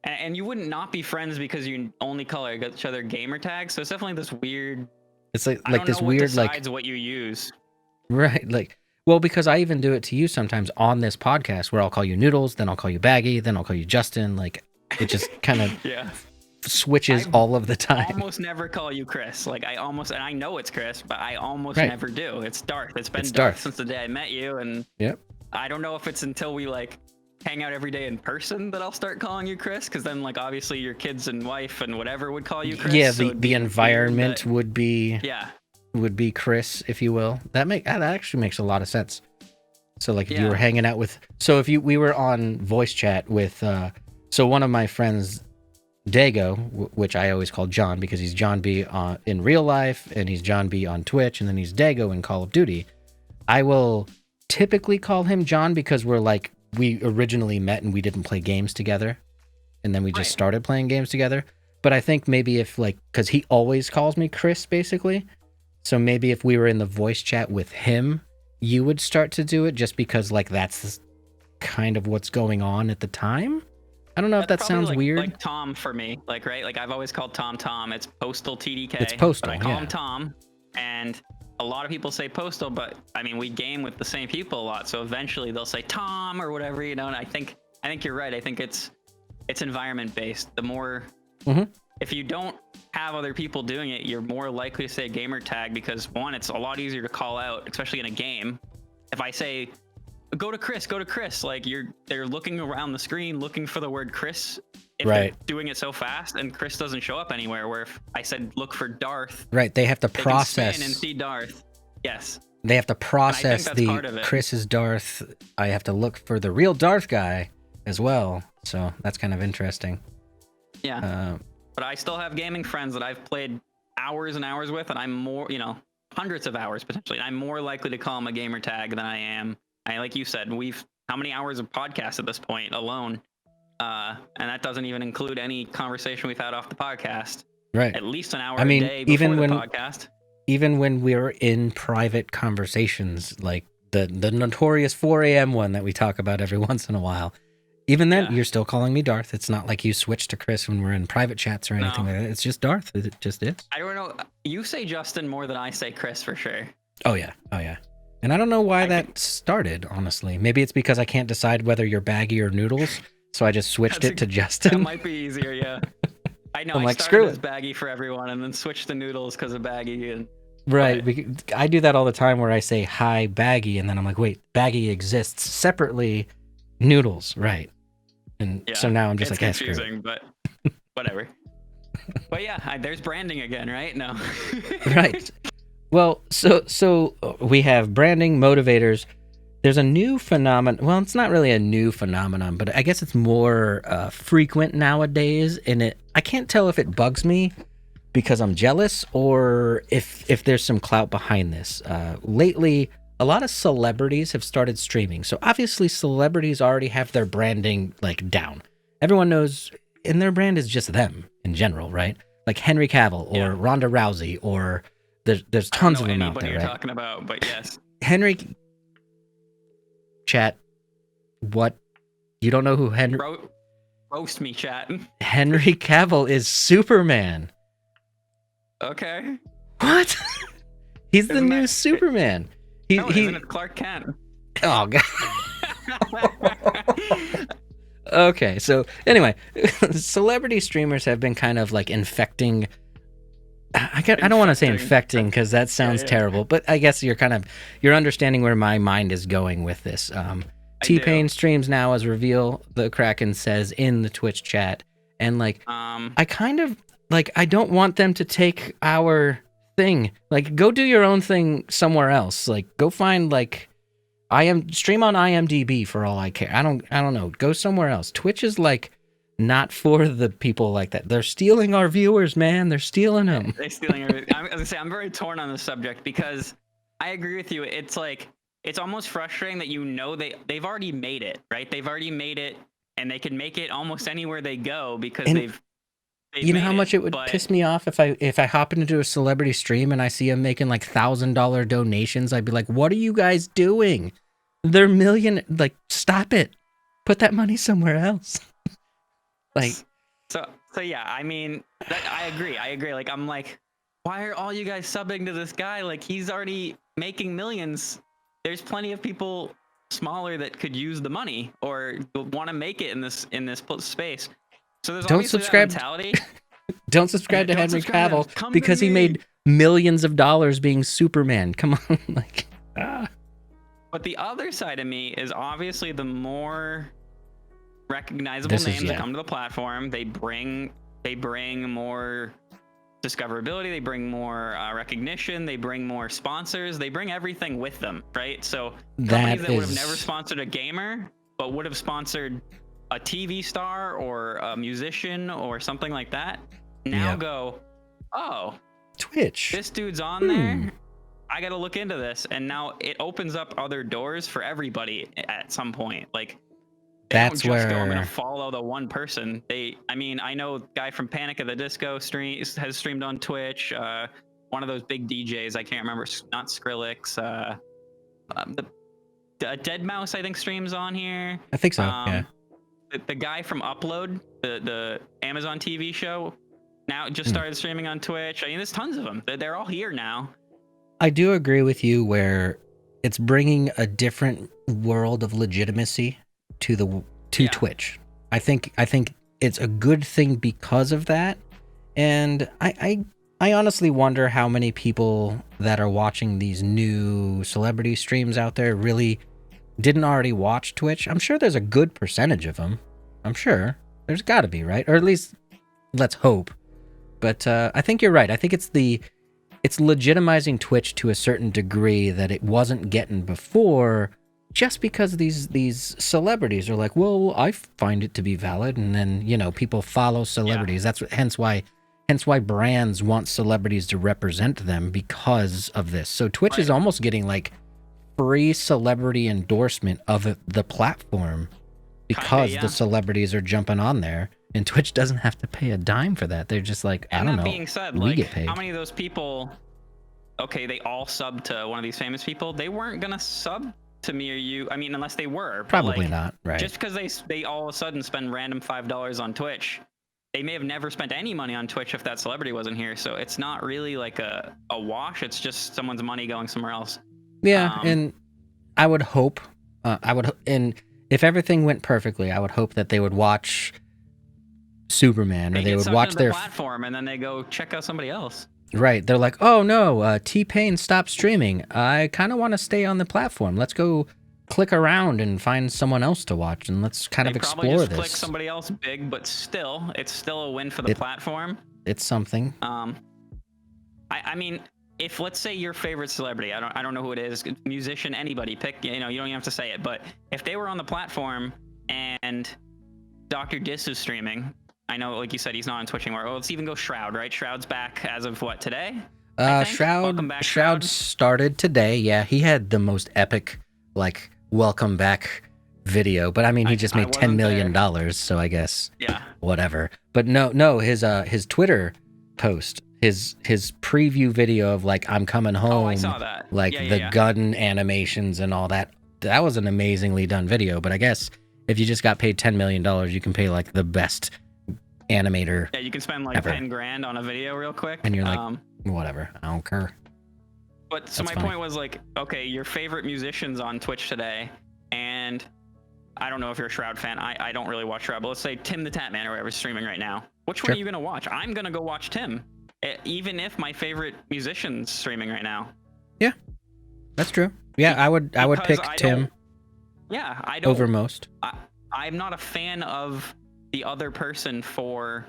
and you wouldn't not be friends because you only call each other gamer tags. So it's definitely this weird. It's like this weird like what you use. Right, like. Well, because I even do it to you sometimes on this podcast, where I'll call you Noodles, then I'll call you Baggy, then I'll call you Justin. Like, it just kind of switches all of the time. I almost never call you Chris. Like, and I know it's Chris, but I almost never do. It's Darth. It's been Darth since the day I met you, and I don't know if it's until we like hang out every day in person that I'll start calling you Chris, because then like obviously your kids and wife and whatever would call you Chris. Yeah, the environment would be Chris, if you will. That actually makes a lot of sense. So like if you were hanging out with, so if we were on voice chat with so one of my friends, Dago, which I always call John because he's John B in real life, and he's John B on Twitch, and then he's Dago in Call of Duty. I will typically call him John because we originally met and we didn't play games together, and then we just started playing games together. But I think maybe if like, because he always calls me Chris basically, So maybe if we were in the voice chat with him, you would start to do it just because like that's kind of what's going on at the time. I don't know if that That's probably sounds weird. Like Tom for me, like right, like I've always called Tom Tom. It's Postal TDK. It's Postal, but I call yeah. him Tom, and a lot of people say Postal, but I mean we game with the same people a lot, so eventually they'll say Tom or whatever, you know. And I think you're right. I think it's environment based. The more if you don't have other people doing it, you're more likely to say gamer tag because one, it's a lot easier to call out, especially in a game. If I say go to Chris, like they're looking around the screen looking for the word Chris. If Right. they're doing it so fast and Chris doesn't show up anywhere, where if I said look for Darth, Right, they have to they can process. spin and see Darth. Yes. They have to process that's part of the it. Chris is Darth. I have to look for the real Darth guy as well. So that's kind of interesting. Yeah. But I still have gaming friends that I've played hours and hours with, and I'm more, you know, hundreds of hours potentially. And I'm more likely to call them a gamer tag than I am. Like you said, how many hours of podcast at this point alone? And that doesn't even include any conversation we've had off the podcast. Right. At least an hour I mean, a day before even the when- podcast. Even when we're in private conversations, like the notorious 4 a.m. one that we talk about every once in a while, even then, Yeah. you're still calling me Darth. It's not like you switch to Chris when we're in private chats or anything No. like that. It's just Darth. It just is. I don't know. You say Justin more than I say Chris for sure. Oh, yeah. And I don't know why I that started, honestly. Maybe it's because I can't decide whether you're baggy or noodles, so I just switched That's it to That Justin. might be easier, yeah. I know. I'm I like, started screw as baggy for everyone and then switched to noodles because of baggy. And Right. I do that all the time where I say hi baggy and then I'm like, wait, baggy exists separately. Noodles, right. And yeah, so now I'm just it's like, yeah, screw it. confusing, but whatever. But yeah, there's branding again, right? No. Right. Well, so we have branding, motivators. There's a new phenomenon. Well, it's not really a new phenomenon, but I guess it's more frequent nowadays. And I can't tell if it bugs me because I'm jealous or if there's some clout behind this. Lately, a lot of celebrities have started streaming. So obviously, celebrities already have their branding like down. Everyone knows, and their brand is just them in general, right? Like Henry Cavill or Ronda Rousey or there's tons of them out there, you're right? talking about, but yes. Henry, chat, what? You don't know who Roast me, chat. Henry Cavill is? Superman. Okay. What? He's the Isn't new that- Superman. No, isn't it Clark Kent? Oh god. Okay, so anyway, celebrity streamers have been kind of like infecting. I don't want to say infecting because that sounds yeah. terrible, but I guess you're understanding where my mind is going with this. T-Pain streams now as Reveal the Kraken says in the Twitch chat, and like I kind of like I don't want them to take our thing. Like, go do your own thing somewhere else. Like, go find like stream on IMDb for all I care. I don't know. Go somewhere else. Twitch is like not for the people like that. They're stealing our viewers, man. They're stealing them. They're stealing everything. I was gonna say I'm very torn on this subject because I agree with you. It's like it's almost frustrating that they've already made it, right? They've already made it, and they can make it almost anywhere they go because And they've you know how much it would but- piss me off if I hop into a celebrity stream and I see them making like $1,000 donations. I'd be like, what are you guys doing? They're like, stop it. Put that money somewhere else. Like, So yeah, I mean, I agree. Like, I'm like, why are all you guys subbing to this guy? Like, he's already making millions. There's plenty of people smaller that could use the money or want to make it in this space. So there's Don't obviously subscribe- that mentality. don't subscribe to Don't Henry subscribe to him. Cavill Come to because he me. made millions of dollars being Superman. Come on. Like, But the other side of me is obviously the more recognizable This is- names that yeah. come to the platform, they bring more discoverability, they bring more recognition, they bring more sponsors, they bring everything with them, right? So companies that would have never sponsored a gamer but would have sponsored a TV star or a musician or something like that now Yep. go, oh, Twitch. this dude's on there. I got to look into this. And now it opens up other doors for everybody at some point. Like, they That's don't just go, I'm where- going to follow the one person. I know guy from Panic at the Disco has streamed on Twitch. one of those big DJs. I can't remember. Not Skrillex. The Dead Mouse, I think, streams on here. I think so. Yeah. The guy from Upload, the Amazon TV show, now just started streaming on Twitch. I mean, there's tons of them. They're all here now. I do agree with you where it's bringing a different world of legitimacy to Twitch. I think it's a good thing because of that. And I honestly wonder how many people that are watching these new celebrity streams out there really didn't already watch Twitch. I'm sure there's a good percentage of them. I'm sure there's got to be, right? Or at least let's hope. But I think you're right. I think it's legitimizing Twitch to a certain degree that it wasn't getting before, just because these celebrities are like, well, I find it to be valid, and then people follow celebrities. That's hence why brands want celebrities to represent them because of this. So Twitch is almost getting like free celebrity endorsement of the platform because the celebrities are jumping on there, and Twitch doesn't have to pay a dime for that. They're just like, I don't know. That being said, we get paid. How many of those people? Okay, they all sub to one of these famous people. They weren't gonna sub to me or you. I mean, unless they were. Probably not. Right. Just because they all of a sudden spend random $5 on Twitch, they may have never spent any money on Twitch if that celebrity wasn't here. So it's not really like a wash. It's just someone's money going somewhere else. Yeah, and I would hope, and if everything went perfectly, I would hope that they would watch Superman, or they would watch their platform, and then they go check out somebody else. Right. They're like, oh no, T-Pain stopped streaming. I kind of want to stay on the platform. Let's go click around and find someone else to watch, and let's kind of explore just this. Click somebody else big, but still, it's still a win for the platform. It's something. I mean, if let's say your favorite celebrity, I don't know who it is, musician, anybody, pick, you don't even have to say it, but if they were on the platform and Dr. Dis is streaming, I know, like you said, he's not on Twitch anymore. Well, let's even go Shroud, right? Shroud's back as of what, today? Shroud started today. Yeah, he had the most epic, like, welcome back video. But I mean, he just made $10 million, so I guess whatever. But no, his Twitter post, his preview video of like, I'm coming home. Oh, I saw that. Like the gun animations and all that. That was an amazingly done video. But I guess if you just got paid $10 million, you can pay like the best animator. Yeah, you can spend like ever. $10,000 on a video real quick. And you're like, whatever, I don't care. But so my point was like, okay, your favorite musicians on Twitch today, and I don't know if you're a Shroud fan. I don't really watch Shroud, but let's say Tim the Tatman or whoever's streaming right now. Which one are you gonna watch? I'm gonna go watch Tim, even if my favorite musician's streaming right now. Yeah, that's true. Yeah, I would pick Tim. Yeah, I don't. Over most. I'm not a fan of the other person for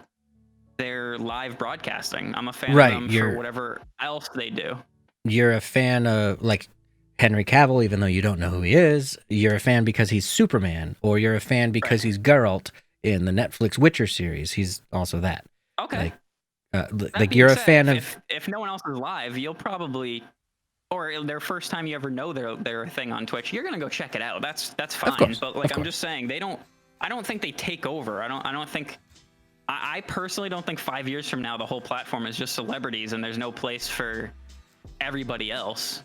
their live broadcasting. I'm a fan of them for whatever else they do. You're a fan of like Henry Cavill, even though you don't know who he is. You're a fan because he's Superman, or you're a fan because he's Geralt in the Netflix Witcher series. He's also that. Okay. Like you're a fan of. If no one else is live, you'll probably, or their first time you ever know their thing on Twitch, you're gonna go check it out. That's fine. But like I'm just saying, I don't think they take over. I personally don't think 5 years from now the whole platform is just celebrities and there's no place for everybody else.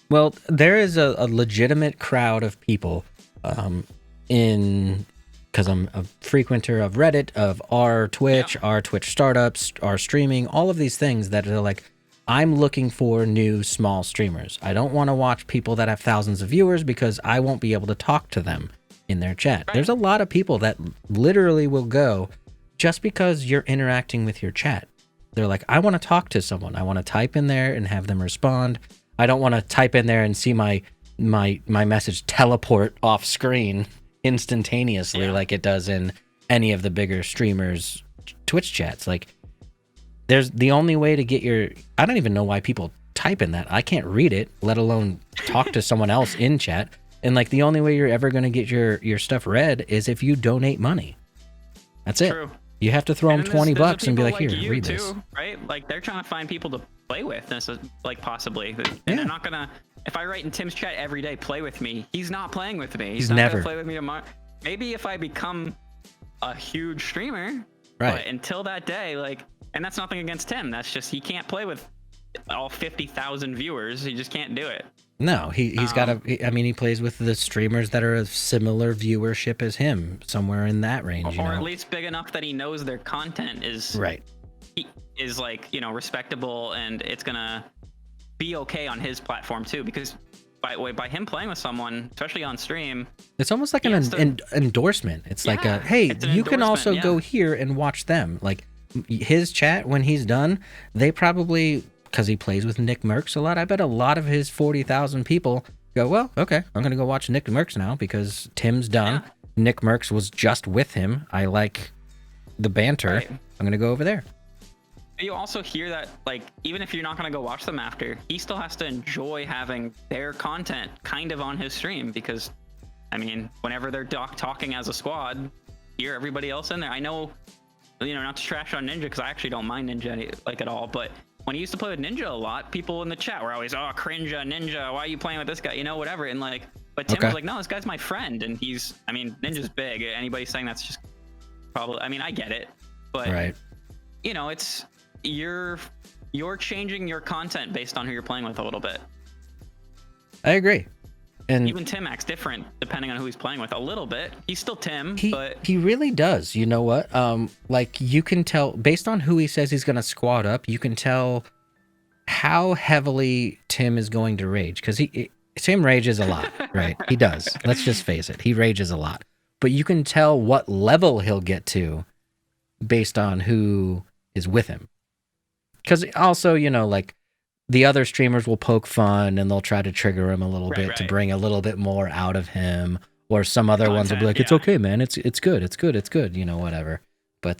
Well, there is a legitimate crowd of people because I'm a frequenter of Reddit, of our Twitch startups, our streaming, all of these things that are like, I'm looking for new small streamers. I don't want to watch people that have thousands of viewers because I won't be able to talk to them in their chat. There's a lot of people that literally will go just because you're interacting with your chat. They're like, I want to talk to someone. I want to type in there and have them respond. I don't want to type in there and see my message teleport off screen instantaneously like it does in any of the bigger streamers' Twitch chats. Like, there's the only way to get I don't even know why people type in that. I can't read it, let alone talk to someone else in chat. And like the only way you're ever going to get your stuff read is if you donate money. That's it. True. You have to throw them $20 and be like, here, read this. Right? Like they're trying to find people to play with. This is like possibly. And they're not going to, if I write in Tim's chat every day, play with me, he's not playing with me. He's not never going to play with me tomorrow. Maybe if I become a huge streamer, right? But until that day, like, and that's nothing against Tim. That's just, he can't play with all 50,000 viewers. He just can't do it. No, he's got I mean, he plays with the streamers that are of similar viewership as him, somewhere in that range, or at least big enough that he knows their content is right. Is like, you know, respectable, and it's gonna be okay on his platform too. Because by him playing with someone, especially on stream, it's almost like an endorsement. It's like a, hey, you can also go here and watch them. Like his chat when he's done, they probably, because he plays with Nick Mercs a lot, I bet a lot of his 40,000 people go, well, okay, I'm gonna go watch Nick Mercs now because Tim's done. Yeah. Nick Mercs was just with him. I like the banter. Right. I'm gonna go over there. You also hear that, like, even if you're not going to go watch them after, he still has to enjoy having their content kind of on his stream, because, I mean, whenever they're talking as a squad, hear everybody else in there. I know, you know, not to trash on Ninja, because I actually don't mind Ninja, like, at all, but when he used to play with Ninja a lot, people in the chat were always, oh, cringe, Ninja, why are you playing with this guy? You know, whatever. And, like, but Tim was like, no, this guy's my friend, and he's, I mean, Ninja's big. Anybody saying that's just probably, I mean, I get it, but, right. You know, it's, you're changing your content based on who you're playing with a little bit. I agree. And even Tim acts different depending on who he's playing with a little bit. He's still Tim, but he really does. You know what? Like you can tell based on who he says he's going to squad up, you can tell how heavily Tim is going to rage, because Tim rages a lot, right? He does. Let's just face it. He rages a lot. But you can tell what level he'll get to based on who is with him. Because also, you know, like the other streamers will poke fun and they'll try to trigger him a little bit to bring a little bit more out of him. Or some other ones will be like, it's okay, man. It's good. You know, whatever. But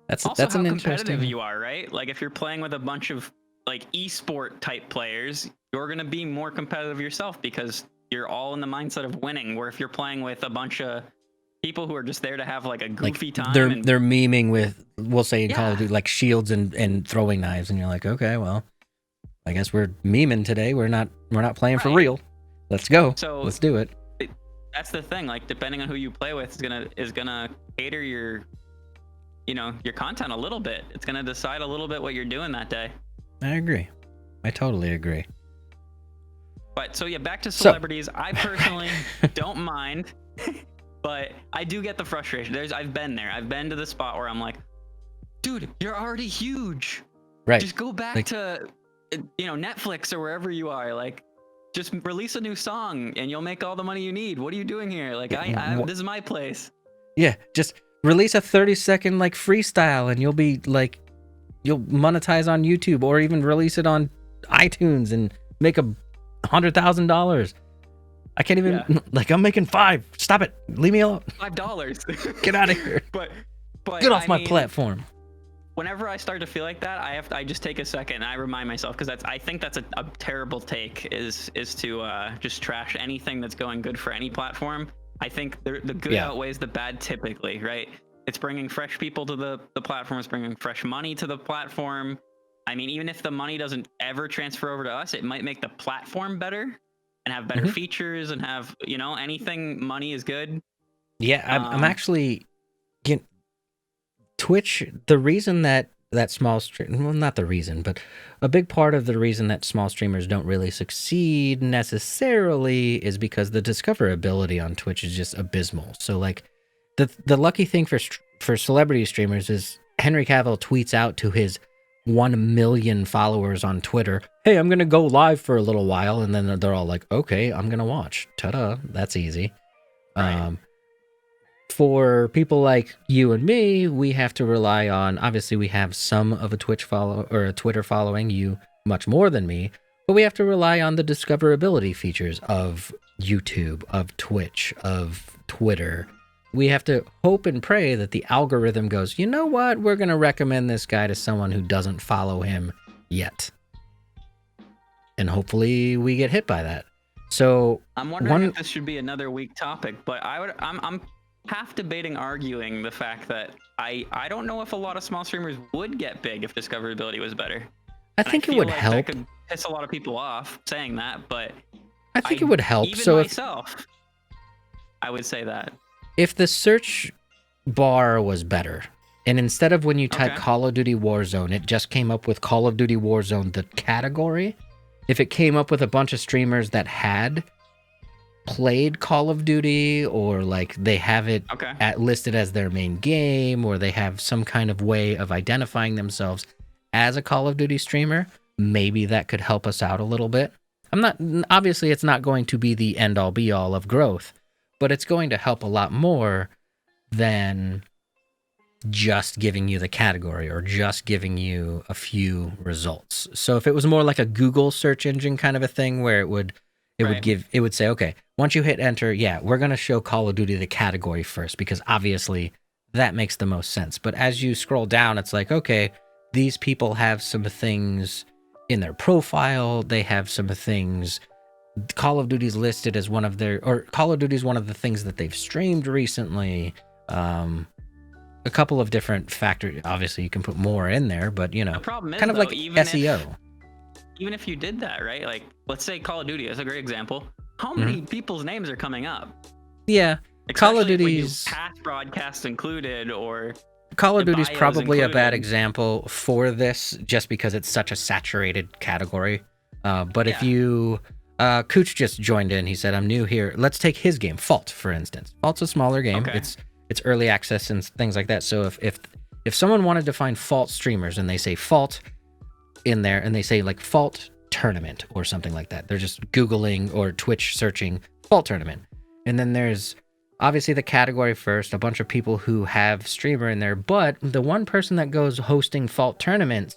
that's also an interesting. Competitive you are, right? Like if you're playing with a bunch of like esport type players, you're gonna be more competitive yourself because you're all in the mindset of winning. Where if you're playing with a bunch of people who are just there to have like a goofy time. They're memeing with, we'll say in Call of Duty, like shields and throwing knives, and you're like, okay, well, I guess we're memeing today. We're not playing for real. Let's go. So let's do it. That's the thing. Like depending on who you play with is gonna cater your, you know, your content a little bit. It's gonna decide a little bit what you're doing that day. I agree. I totally agree. But so yeah, back to celebrities. I personally don't mind. But I do get the frustration. I've been there. I've been to the spot where I'm like, dude, you're already huge. Right. Just go back to, you know, Netflix or wherever you are. Like, just release a new song and you'll make all the money you need. What are you doing here? Like, this is my place. Yeah. Just release a 30-second like freestyle and you'll be like, you'll monetize on YouTube, or even release it on iTunes and make $100,000. I can't even, like, I'm making $5. Stop it. Leave me alone. $5. Get out of here. But get off my platform. Whenever I start to feel like that, I just take a second and I remind myself, because I think that's a terrible take is to just trash anything that's going good for any platform. I think the good outweighs the bad typically, right? It's bringing fresh people to the platform. It's bringing fresh money to the platform. I mean, even if the money doesn't ever transfer over to us, it might make the platform better and have better features and have, you know, anything money is good. Yeah, I'm actually, you know, Twitch, the reason that small stream, well, not the reason, but a big part of the reason that small streamers don't really succeed necessarily is because the discoverability on Twitch is just abysmal. So like the lucky thing for celebrity streamers is Henry Cavill tweets out to his 1 million followers on Twitter, hey, I'm gonna go live for a little while, and then they're all like, okay, I'm gonna watch. Ta-da, that's easy. Right. For people like you and me, we have to rely on, obviously we have some of a Twitch follow or a Twitter following, you much more than me, but we have to rely on the discoverability features of YouTube, of Twitch, of Twitter. We have to hope and pray that the algorithm goes, you know what, we're going to recommend this guy to someone who doesn't follow him yet. And hopefully we get hit by that. So I'm wondering if this should be another week topic, but I'm half debating arguing the fact that I don't know if a lot of small streamers would get big if discoverability was better. I think it would help. That could piss a lot of people off saying that, but I think it would help. Even so myself, I would say that. If the search bar was better, And instead of when you type Okay. Call of Duty Warzone, it just came up with Call of Duty Warzone, the category. If it came up with a bunch of streamers that had played Call of Duty, or like they have it Okay. listed as their main game, or they have some kind of way of identifying themselves as a Call of Duty streamer, maybe that could help us out a little bit. Obviously it's not going to be the end all be all of growth, but it's going to help a lot more than just giving you the category or just giving you a few results. So if it was more like a Google search engine kind of a thing where it would say, okay, once you hit enter, yeah, we're going to show Call of Duty the category first, because obviously that makes the most sense. But as you scroll down, it's like, okay, these people have some things in their profile, they have some things. Call of Duty's listed as one of their, or Call of Duty's one of the things that they've streamed recently. A couple of different factors. Obviously, you can put more in there, but The problem is, kind of though, like SEO. Even if you did that, right? Like, let's say Call of Duty is a great example. How many people's names are coming up? Yeah, Call of Especially if we do Duty's past broadcasts included, or Call of the Duty's bios probably a bad included. example for this, just because it's such a saturated category. But if Yeah. you, Cooch just joined in. He said, "I'm new here. Let's take his game, Fault, for instance. Fault's a smaller game. Okay. It's early access and things like that. So if someone wanted to find Fault streamers and they say Fault in there and they say like Fault tournament or something like that, they're just Googling or Twitch searching Fault tournament, and then there's obviously the category first, a bunch of people who have streamer in there, but the one person that goes hosting Fault tournaments,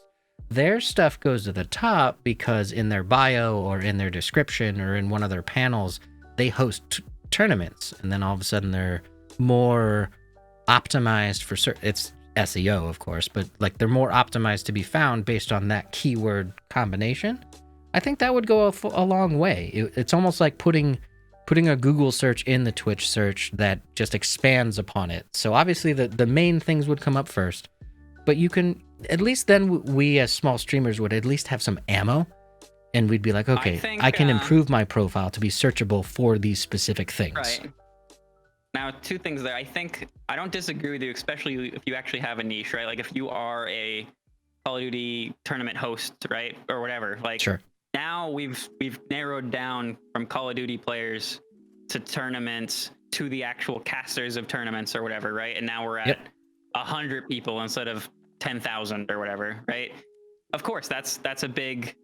their stuff goes to the top because in their bio or in their description or in one of their panels, they host tournaments, and then all of a sudden they're more optimized for it's SEO, of course, but like they're more optimized to be found based on that keyword combination. I think that would go a long way. It's almost like putting a Google search in the Twitch search that just expands upon it. So obviously the main things would come up first, but you can at least then we as small streamers would at least have some ammo, and we'd be like, okay, think, I can improve my profile to be searchable for these specific things. right. Now, two things there. I don't disagree with you, especially if you actually have a niche, right? Like if you are a Call of Duty tournament host, right, or whatever. Like, Sure. now we've narrowed down from Call of Duty players to tournaments to the actual casters of tournaments or whatever, right? And now we're at 100 people instead of 10,000 or whatever, right? Of course, that's a big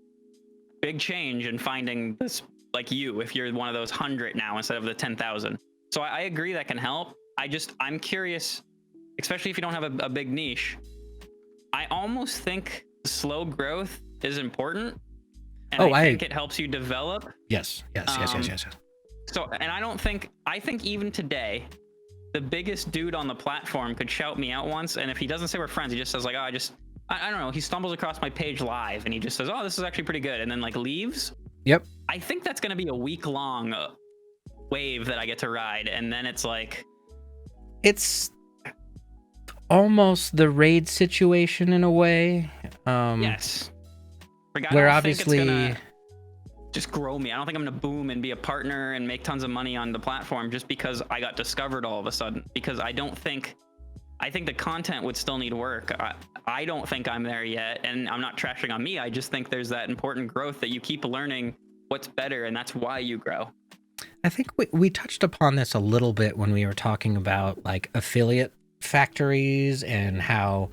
change in finding this, like you, if you're one of those 100 now instead of the 10,000. So I agree that can help. I'm curious, especially if you don't have a big niche. I almost think slow growth is important. And I think it helps you develop. Yes. So, and I think even today, the biggest dude on the platform could shout me out once, and if he doesn't say we're friends, he just says like, oh, I don't know, he stumbles across my page live, and he just says, oh, this is actually pretty good, and then like leaves. Yep. I think that's gonna be a week-long wave that I get to ride, and then it's like, it's almost the raid situation in a way. yes. Where obviously just grow me. I don't think I'm gonna boom and be a partner and make tons of money on the platform just because I got discovered all of a sudden. Because I think the content would still need work. I don't think I'm there yet, and I'm not trashing on me. I just think there's that important growth that you keep learning what's better, and that's why you grow. I think we touched upon this a little bit when we were talking about like affiliate factories and how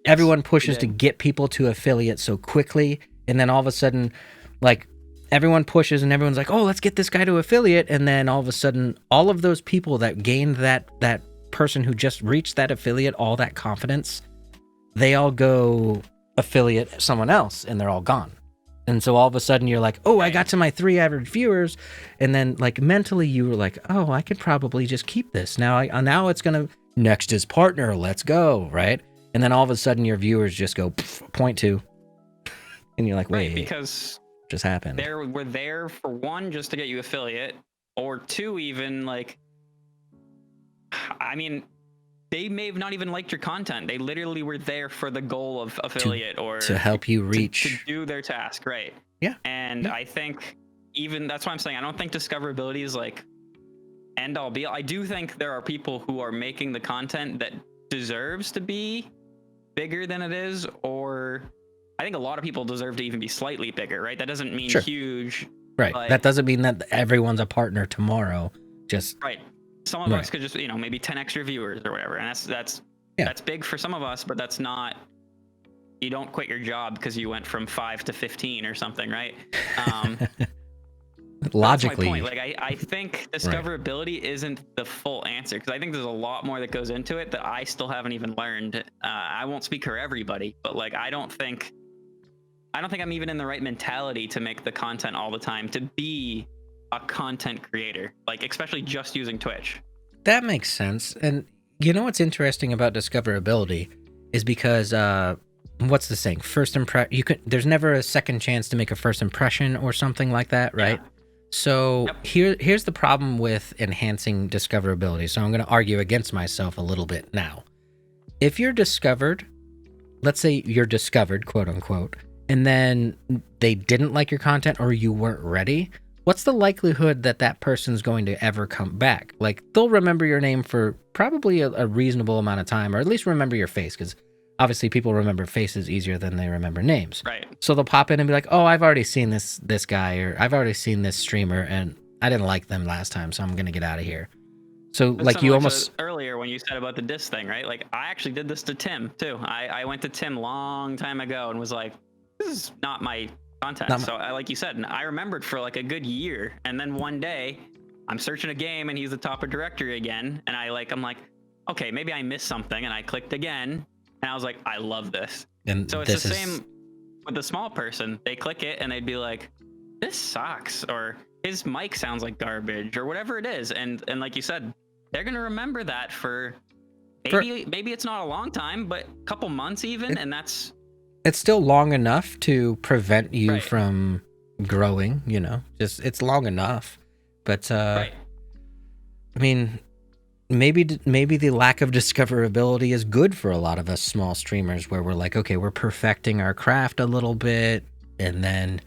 everyone pushes to get people to affiliate so quickly, and then all of a sudden like everyone pushes and everyone's like, oh, let's get this guy to affiliate, and then all of a sudden all of those people that gained that person who just reached that affiliate, all that confidence, they all go affiliate someone else and they're all gone. And so all of a sudden you're like, oh, I got to my 3 average viewers, and then like mentally you were like, oh, I could probably just keep this now. Now it's gonna next is partner, let's go, right? And then all of a sudden your viewers just go 0.2, and you're like, wait, right, because just happened. We're there for one, just to get you affiliate, or two, even like, I mean, they may have not even liked your content. They literally were there for the goal of affiliate or to help you reach to do their task, right? Yeah. And I think even that's why I'm saying I don't think discoverability is like end all be all. I do think there are people who are making the content that deserves to be bigger than it is, or I think a lot of people deserve to even be slightly bigger, right? That doesn't mean Sure. huge. Right. But, That doesn't mean that everyone's a partner tomorrow. Just right. Some of us could just, maybe 10 extra viewers or whatever. And that's big for some of us, but that's not, you don't quit your job because you went from 5 to 15 or something, right? logically. That's my point. Like, I think discoverability isn't the full answer, because I think there's a lot more that goes into it that I still haven't even learned. I won't speak for everybody, but like, I don't think I'm even in the right mentality to make the content all the time, to be a content creator, like especially just using Twitch. That makes sense. And you know what's interesting about discoverability is because what's the saying? First impression. There's never a second chance to make a first impression or something like that, right? Yeah. So here's the problem with enhancing discoverability. So I'm going to argue against myself a little bit now. If you're discovered, let's say you're discovered, quote unquote, and then they didn't like your content or you weren't ready, what's the likelihood that that person's going to ever come back? Like, they'll remember your name for probably a reasonable amount of time, or at least remember your face, because obviously people remember faces easier than they remember names. Right. So they'll pop in and be like, oh, I've already seen this guy, or I've already seen this streamer, and I didn't like them last time, so I'm going to get out of here. So that's like you almost earlier when you said about the diss thing, right? Like, I actually did this to Tim too. I went to Tim long time ago and was like, this is not my content. So like you said, and I remembered for like a good year, and then one day I'm searching a game and he's the top of directory again, and I'm like, okay, maybe I missed something, and I clicked again, and I was like, I love this. And so it's the same with the small person. They click it and they'd be like, this sucks, or his mic sounds like garbage, or whatever it is, and like you said, they're gonna remember that for maybe it's not a long time, but a couple months even, and it's still long enough to prevent you from growing, just it's long enough. But I mean, maybe the lack of discoverability is good for a lot of us small streamers, where we're like, okay, we're perfecting our craft a little bit, and then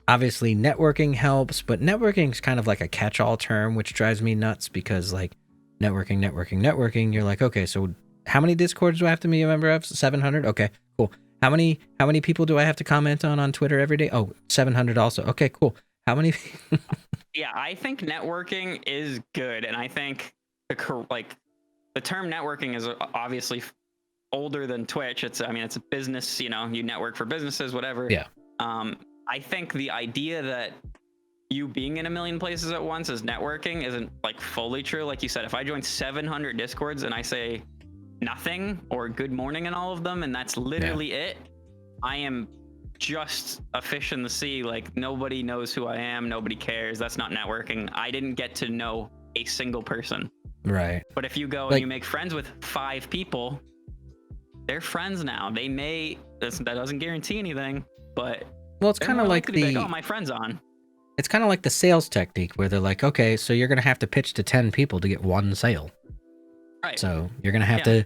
obviously networking helps, but networking is kind of like a catch-all term, which drives me nuts, because like networking, you're like, okay, so how many Discords do I have to be a member of? 700? Okay, cool. How many people do I have to comment on Twitter every day? Oh, 700 also. Okay, cool. How many? Yeah, I think networking is good, and I think the term networking is obviously older than Twitch. It's a business. You network for businesses, whatever. Yeah. I think the idea that you being in a million places at once is networking isn't like fully true. Like you said, if I join 700 Discords and I say nothing or good morning in all of them, and that's literally it, I am just a fish in the sea. Like, nobody knows who I am, nobody cares. That's not networking. I didn't get to know a single person. Right. But if you go and you make friends with 5 people, they're friends now. That doesn't guarantee anything, but well, it's kind of like my friend's on. It's kind of like the sales technique, where they're like, okay, so you're gonna have to pitch to 10 people to get one sale. Right. So you're gonna have to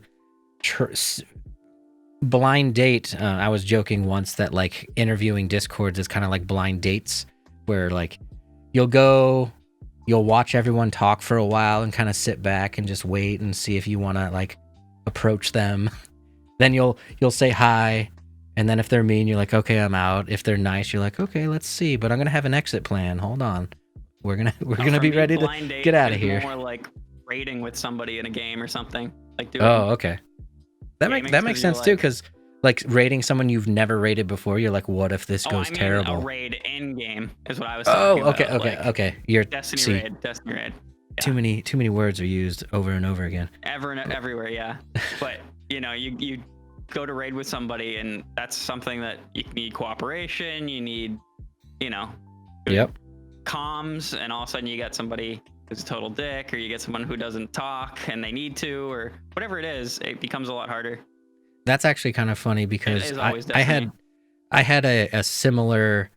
blind date. I was joking once that like interviewing Discords is kind of like blind dates, where like you'll watch everyone talk for a while and kind of sit back and just wait and see if you want to like approach them. Then you'll say hi, and then if they're mean, you're like, okay, I'm out. If they're nice, you're like, okay, let's see, but I'm gonna have an exit plan. Hold on, we're gonna be ready to get out of here. More like raiding with somebody in a game or something. Like doing. Oh, okay. That makes sense too, because like raiding someone you've never raided before, you're like, what if this goes terrible? A raid in game is what I was talking about. Okay. You're Destiny raid. Yeah. Too many words are used over and over again. Everywhere, yeah. But you go to raid with somebody, and that's something that you need cooperation. You need, comms, and all of a sudden you get somebody who's a total dick, or you get someone who doesn't talk and they need to, or whatever it is. It becomes a lot harder. That's actually kind of funny, because I had a similar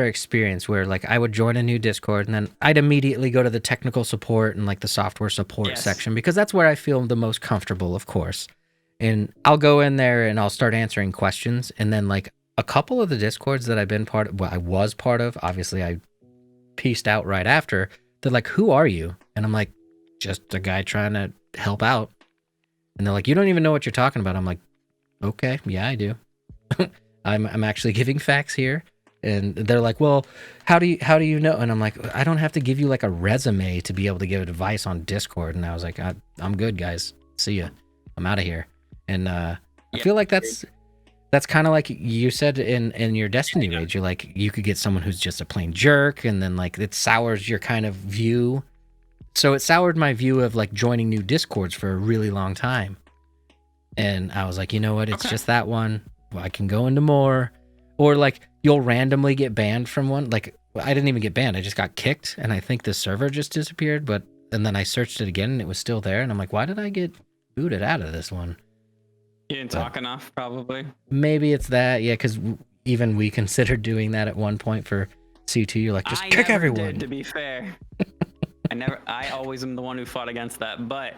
experience where like I would join a new Discord, and then I'd immediately go to the technical support and like the software support section, because that's where I feel the most comfortable, of course. And I'll go in there and I'll start answering questions, and then like a couple of the Discords that I was part of, obviously I pieced out right after. They're like, who are you? And I'm like, just a guy trying to help out. And they're like, you don't even know what you're talking about. I'm like, okay, yeah, I do. I'm actually giving facts here. And they're like, well, how do you know? And I'm like, I don't have to give you like a resume to be able to give advice on Discord. And I was like, I'm good, guys. See ya. I'm out of here. And I feel like that's kind of like you said in your Destiny rage. You're like, you could get someone who's just a plain jerk, and then like it sours your kind of view. So it soured my view of like joining new Discords for a really long time. And I was like, you know what? It's just that one. Well, I can go into more. Or like you'll randomly get banned from one. Like I didn't even get banned. I just got kicked, and I think the server just disappeared. And then I searched it again, and it was still there. And I'm like, why did I get booted out of this one? You didn't talk enough, probably. Maybe it's that, yeah. Because even we considered doing that at one point for C2. You're like, just kick everyone. Did, to be fair, I always am the one who fought against that. But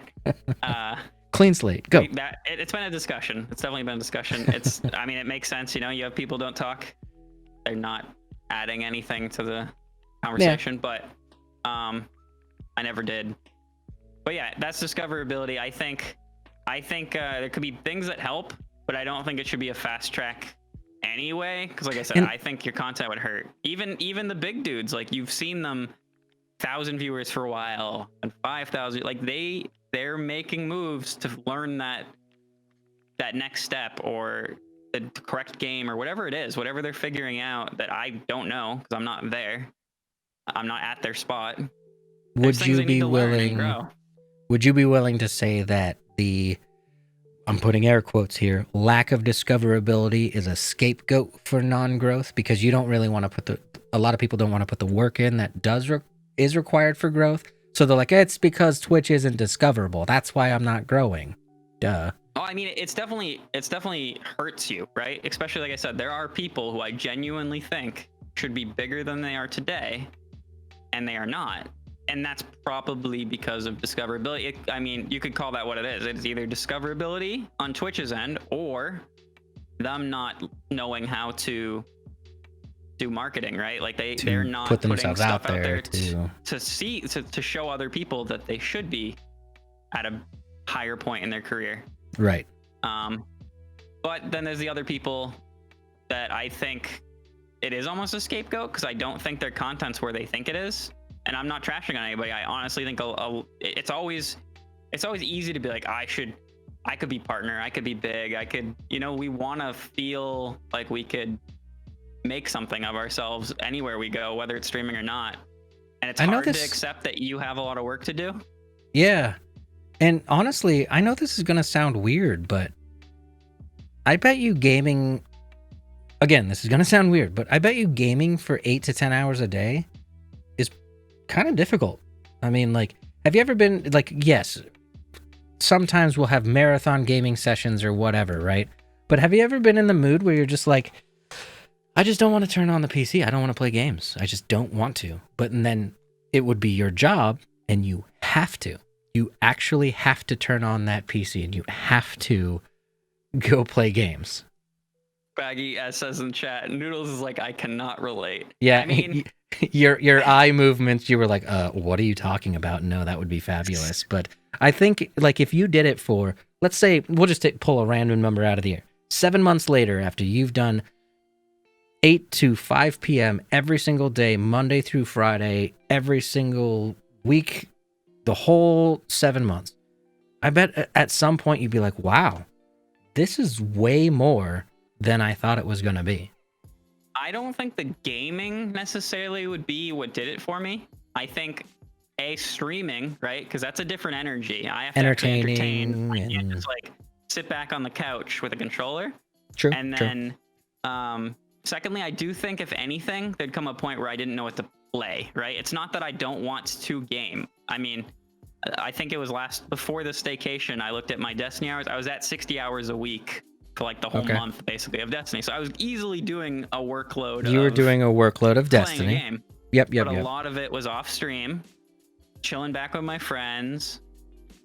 clean slate, go. It's been a discussion. It's definitely been a discussion. I mean, it makes sense. You have people don't talk. They're not adding anything to the conversation. Yeah. But I never did. But yeah, that's discoverability. I think there could be things that help, but I don't think it should be a fast track anyway. Because like I said, I think your content would hurt. Even the big dudes, like you've seen them, 1,000 viewers for a while and 5,000. Like they're making moves to learn that next step or the correct game or whatever it is, whatever they're figuring out that I don't know because I'm not there. I'm not at their spot. Would you be willing to say that I'm putting air quotes here, lack of discoverability is a scapegoat for non-growth? Because you don't really want to a lot of people don't want to put the work in that is required for growth. So they're like, it's because Twitch isn't discoverable. That's why I'm not growing. Duh. Oh, I mean, it's definitely hurts you, right? Especially like I said, there are people who I genuinely think should be bigger than they are today, and they are not. And that's probably because of discoverability. I mean, you could call that what it is. It's either discoverability on Twitch's end or them not knowing how to do marketing, right? Like they're not put putting themselves stuff out there to show other people that they should be at a higher point in their career. Right. But then there's the other people that I think it is almost a scapegoat because I don't think their content's where they think it is. And I'm not trashing on anybody. I honestly think it's always easy to be like, I could be partner. I could be big. I could, we want to feel like we could make something of ourselves anywhere we go, whether it's streaming or not. And it's hard to accept that you have a lot of work to do. Yeah. And honestly, I know this is going to sound weird, but I bet you gaming, again, this is going to sound weird, but I bet you gaming for 8 to 10 hours a day is kind of difficult. I mean, like, have you ever been, like, yes, sometimes we'll have marathon gaming sessions or whatever, right? But have you ever been in the mood where you're just like, I just don't want to turn on the PC. I don't want to play games. I just don't want to. But then it would be your job and you have to. You actually have to turn on that PC and you have to go play games. Baggy, as says in chat, Noodles is like, I cannot relate. Yeah, I mean, your eye movements, you were like, what are you talking about? No, that would be fabulous. But I think, like, if you did it for, let's say, we'll just pull a random number out of the air. 7 months later, after you've done 8 to 5 p.m. every single day, Monday through Friday, every single week, the whole 7 months, I bet at some point you'd be like, wow, this is way more than I thought it was going to be. I don't think the gaming necessarily would be what did it for me. I think streaming, right? Because that's a different energy. I have to entertain. I can't just like sit back on the couch with a controller. True. And then, secondly, I do think if anything, there'd come a point where I didn't know what to play, right? It's not that I don't want to game. I mean, I think it was before the staycation, I looked at my Destiny hours. I was at 60 hours a week for like the whole month, basically, of Destiny. So I was easily doing a workload. You were doing a workload of Destiny. A game. Yep. But a lot of it was off stream, chilling back with my friends,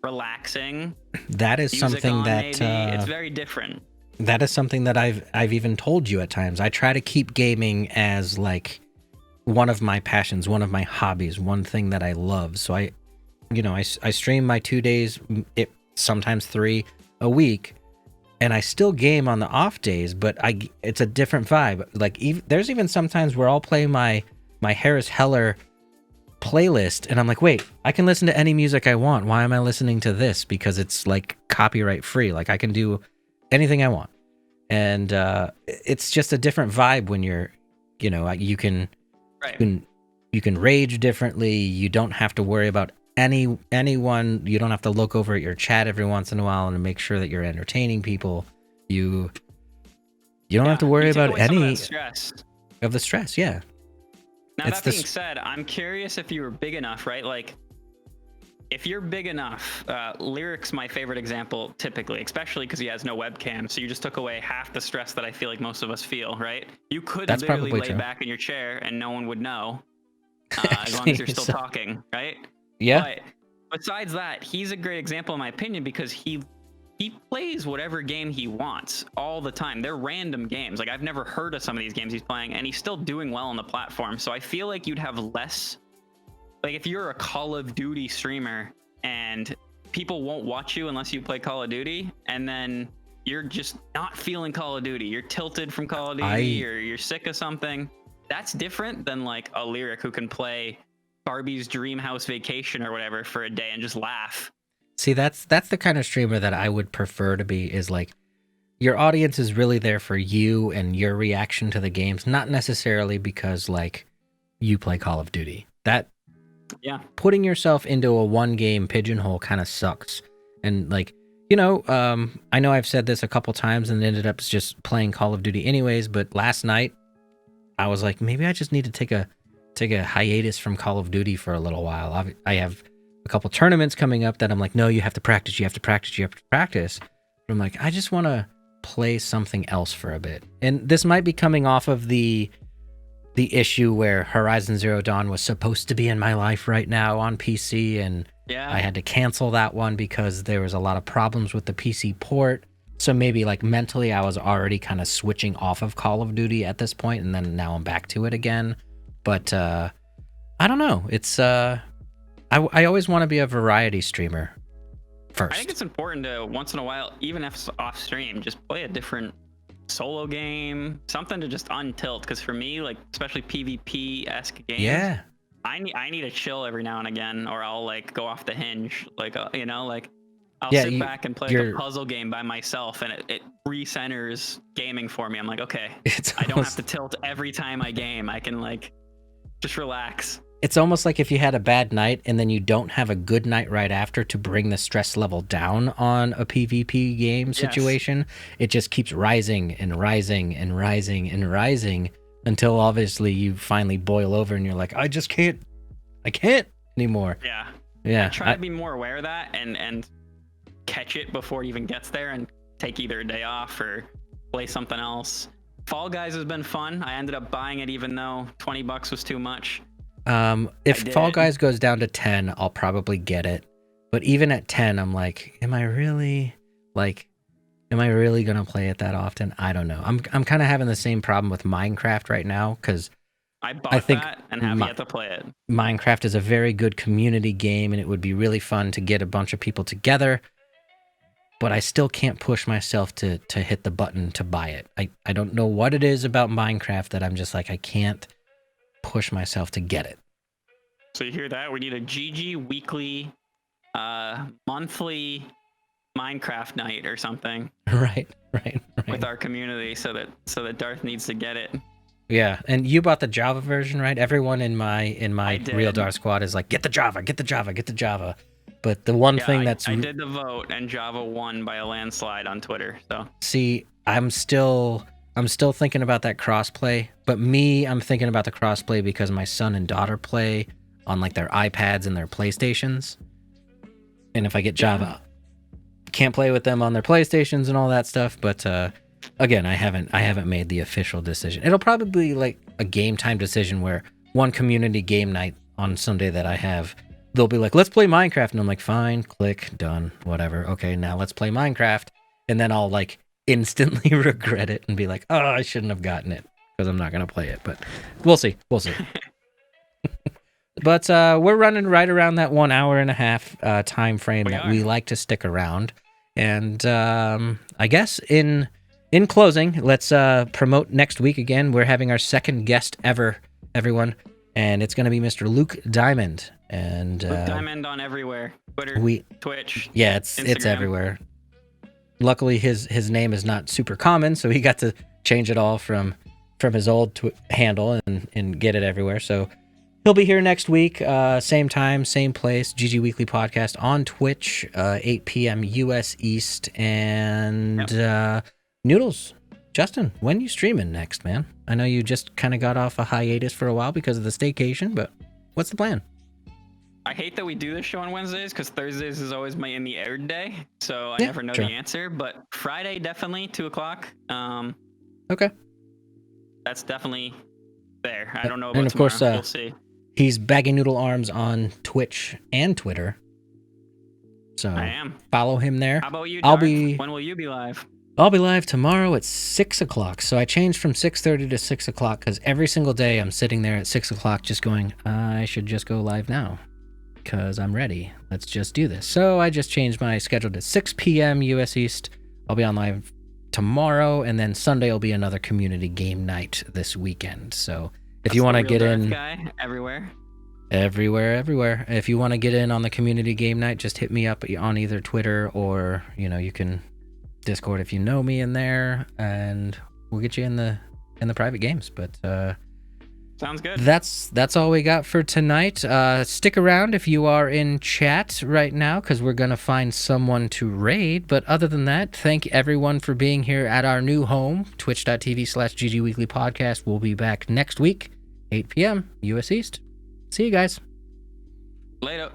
relaxing. That is something that it's very different. That is something that I've even told you at times. I try to keep gaming as like one of my passions, one of my hobbies, one thing that I love. So I stream my 2 days, sometimes 3. a week, and I still game on the off days, but it's a different vibe. Like there's even sometimes where I'll play my Harris Heller playlist, and I'm like, wait, I can listen to any music I want. Why am I listening to this? Because it's like copyright free. Like I can do anything I want, and it's just a different vibe when you're, you can, you can rage differently. You don't have to worry about anyone. You don't have to look over at your chat every once in a while and make sure that you're entertaining people. You don't have to worry about any of the stress. Yeah. Now, that being said, I'm curious if you were big enough, right? Like, if you're big enough, Lyric's my favorite example, typically, especially because he has no webcam. So you just took away half the stress that I feel like most of us feel, right? You could literally lay back in your chair and no one would know, as long as you're still talking, right? Yeah. But besides that, he's a great example, in my opinion, because he plays whatever game he wants all the time. They're random games. Like, I've never heard of some of these games he's playing, and he's still doing well on the platform. So I feel like you'd have less, like, if you're a Call of Duty streamer and people won't watch you unless you play Call of Duty, and then you're just not feeling Call of Duty, you're tilted from Call of Duty, or you're sick of something, that's different than like a Lyric who can play Barbie's Dream House Vacation or whatever for a day and just laugh. See, that's the kind of streamer that I would prefer to be, is like, your audience is really there for you and your reaction to the games, not necessarily because like you play Call of Duty. That, yeah, putting yourself into a one game pigeonhole kind of sucks. And like, I know I've said this a couple times and ended up just playing Call of Duty anyways, but last night I was like, maybe I just need to take a hiatus from Call of Duty for a little while. I have a couple tournaments coming up that I'm like, no, you have to practice. But I'm like, I just want to play something else for a bit. And this might be coming off of the issue where Horizon Zero Dawn was supposed to be in my life right now on PC, and I had to cancel that one because there was a lot of problems with the PC port. So maybe like mentally I was already kind of switching off of Call of Duty at this point, and then now I'm back to it again. But I don't know. It's I always want to be a variety streamer first. I think it's important to, once in a while, even if it's off stream, just play a different solo game, something to just untilt. Because for me, like, especially PvP-esque games, I need to chill every now and again, or I'll like go off the hinge. Like, like I'll sit back and play like a puzzle game by myself, and it recenters gaming for me. I'm like, okay, I don't have to tilt every time I game. I can like just relax. It's almost like if you had a bad night and then you don't have a good night right after to bring the stress level down on a PvP game situation, it just keeps rising and rising and rising and rising until obviously you finally boil over and you're like, I can't anymore. Yeah. I try to be more aware of that and catch it before it even gets there and take either a day off or play something else. Fall Guys has been fun. I ended up buying it even though $20 was too much. If Fall Guys goes down to 10, I'll probably get it. But even at 10, I'm like, am I really gonna play it that often? I don't know. I'm kind of having the same problem with Minecraft right now, because I think that and have yet to play it. Minecraft is a very good community game, and it would be really fun to get a bunch of people together. But I still can't push myself to hit the button to buy it. I don't know what it is about Minecraft that I'm just like, I can't push myself to get it. So you hear that? We need a GG weekly, monthly Minecraft night or something. Right. With our community, so that Darth needs to get it. Yeah, and you bought the Java version, right? Everyone in my Real Darth squad is like, get the Java. But the one thing I did the vote, and Java won by a landslide on Twitter. So see, I'm still thinking about that crossplay. But I'm thinking about the crossplay because my son and daughter play on like their iPads and their PlayStations. And if I get Java, can't play with them on their PlayStations and all that stuff. But again, I haven't made the official decision. It'll probably be like a game time decision where one community game night on Sunday that I have, they'll be like, let's play Minecraft. And I'm like, fine, click, done, whatever. Okay, now let's play Minecraft. And then I'll like instantly regret it and be like, oh, I shouldn't have gotten it because I'm not going to play it. But we'll see. But we're running right around that 1 hour and a half time frame that we like to stick around. And I guess in closing, let's promote next week again. We're having our second guest ever, everyone, and it's going to be Mr. Luke Diamond. And Luke Diamond on everywhere, Twitter, Twitch. Yeah, it's everywhere. Luckily, his name is not super common, so he got to change it all from his old handle and get it everywhere. So he'll be here next week, same time, same place. GG Weekly Podcast on Twitch, 8 p.m. U.S. East. And Noodles, Justin, when you streaming next, man? I know you just kind of got off a hiatus for a while because of the staycation, but what's the plan? I hate that we do this show on Wednesdays because Thursdays is always my in the air day, so I never know the answer. But Friday, definitely 2:00. Okay. That's definitely there. I don't know about and of tomorrow. Course, we'll see. He's Baggy Noodle Arms on Twitch and Twitter. So I am. Follow him there. How about you, Darth? When will you be live? I'll be live tomorrow at 6 o'clock. So I changed from 6:30 to 6 o'clock because every single day I'm sitting there at 6 o'clock just going, I should just go live now because I'm ready. Let's just do this. So I just changed my schedule to 6 p.m. U.S. East. I'll be on live tomorrow, and then Sunday will be another community game night this weekend. So if you want to get in, guy everywhere. If you want to get in on the community game night, just hit me up on either Twitter or you can Discord if you know me in there, and we'll get you in the private games. But sounds good. That's all we got for tonight. Stick around if you are in chat right now because we're gonna find someone to raid. But other than that, thank everyone for being here at our new home, twitch.tv/GG Weekly Podcast. We'll be back next week, 8 p.m. U.S. East. See you guys. Later.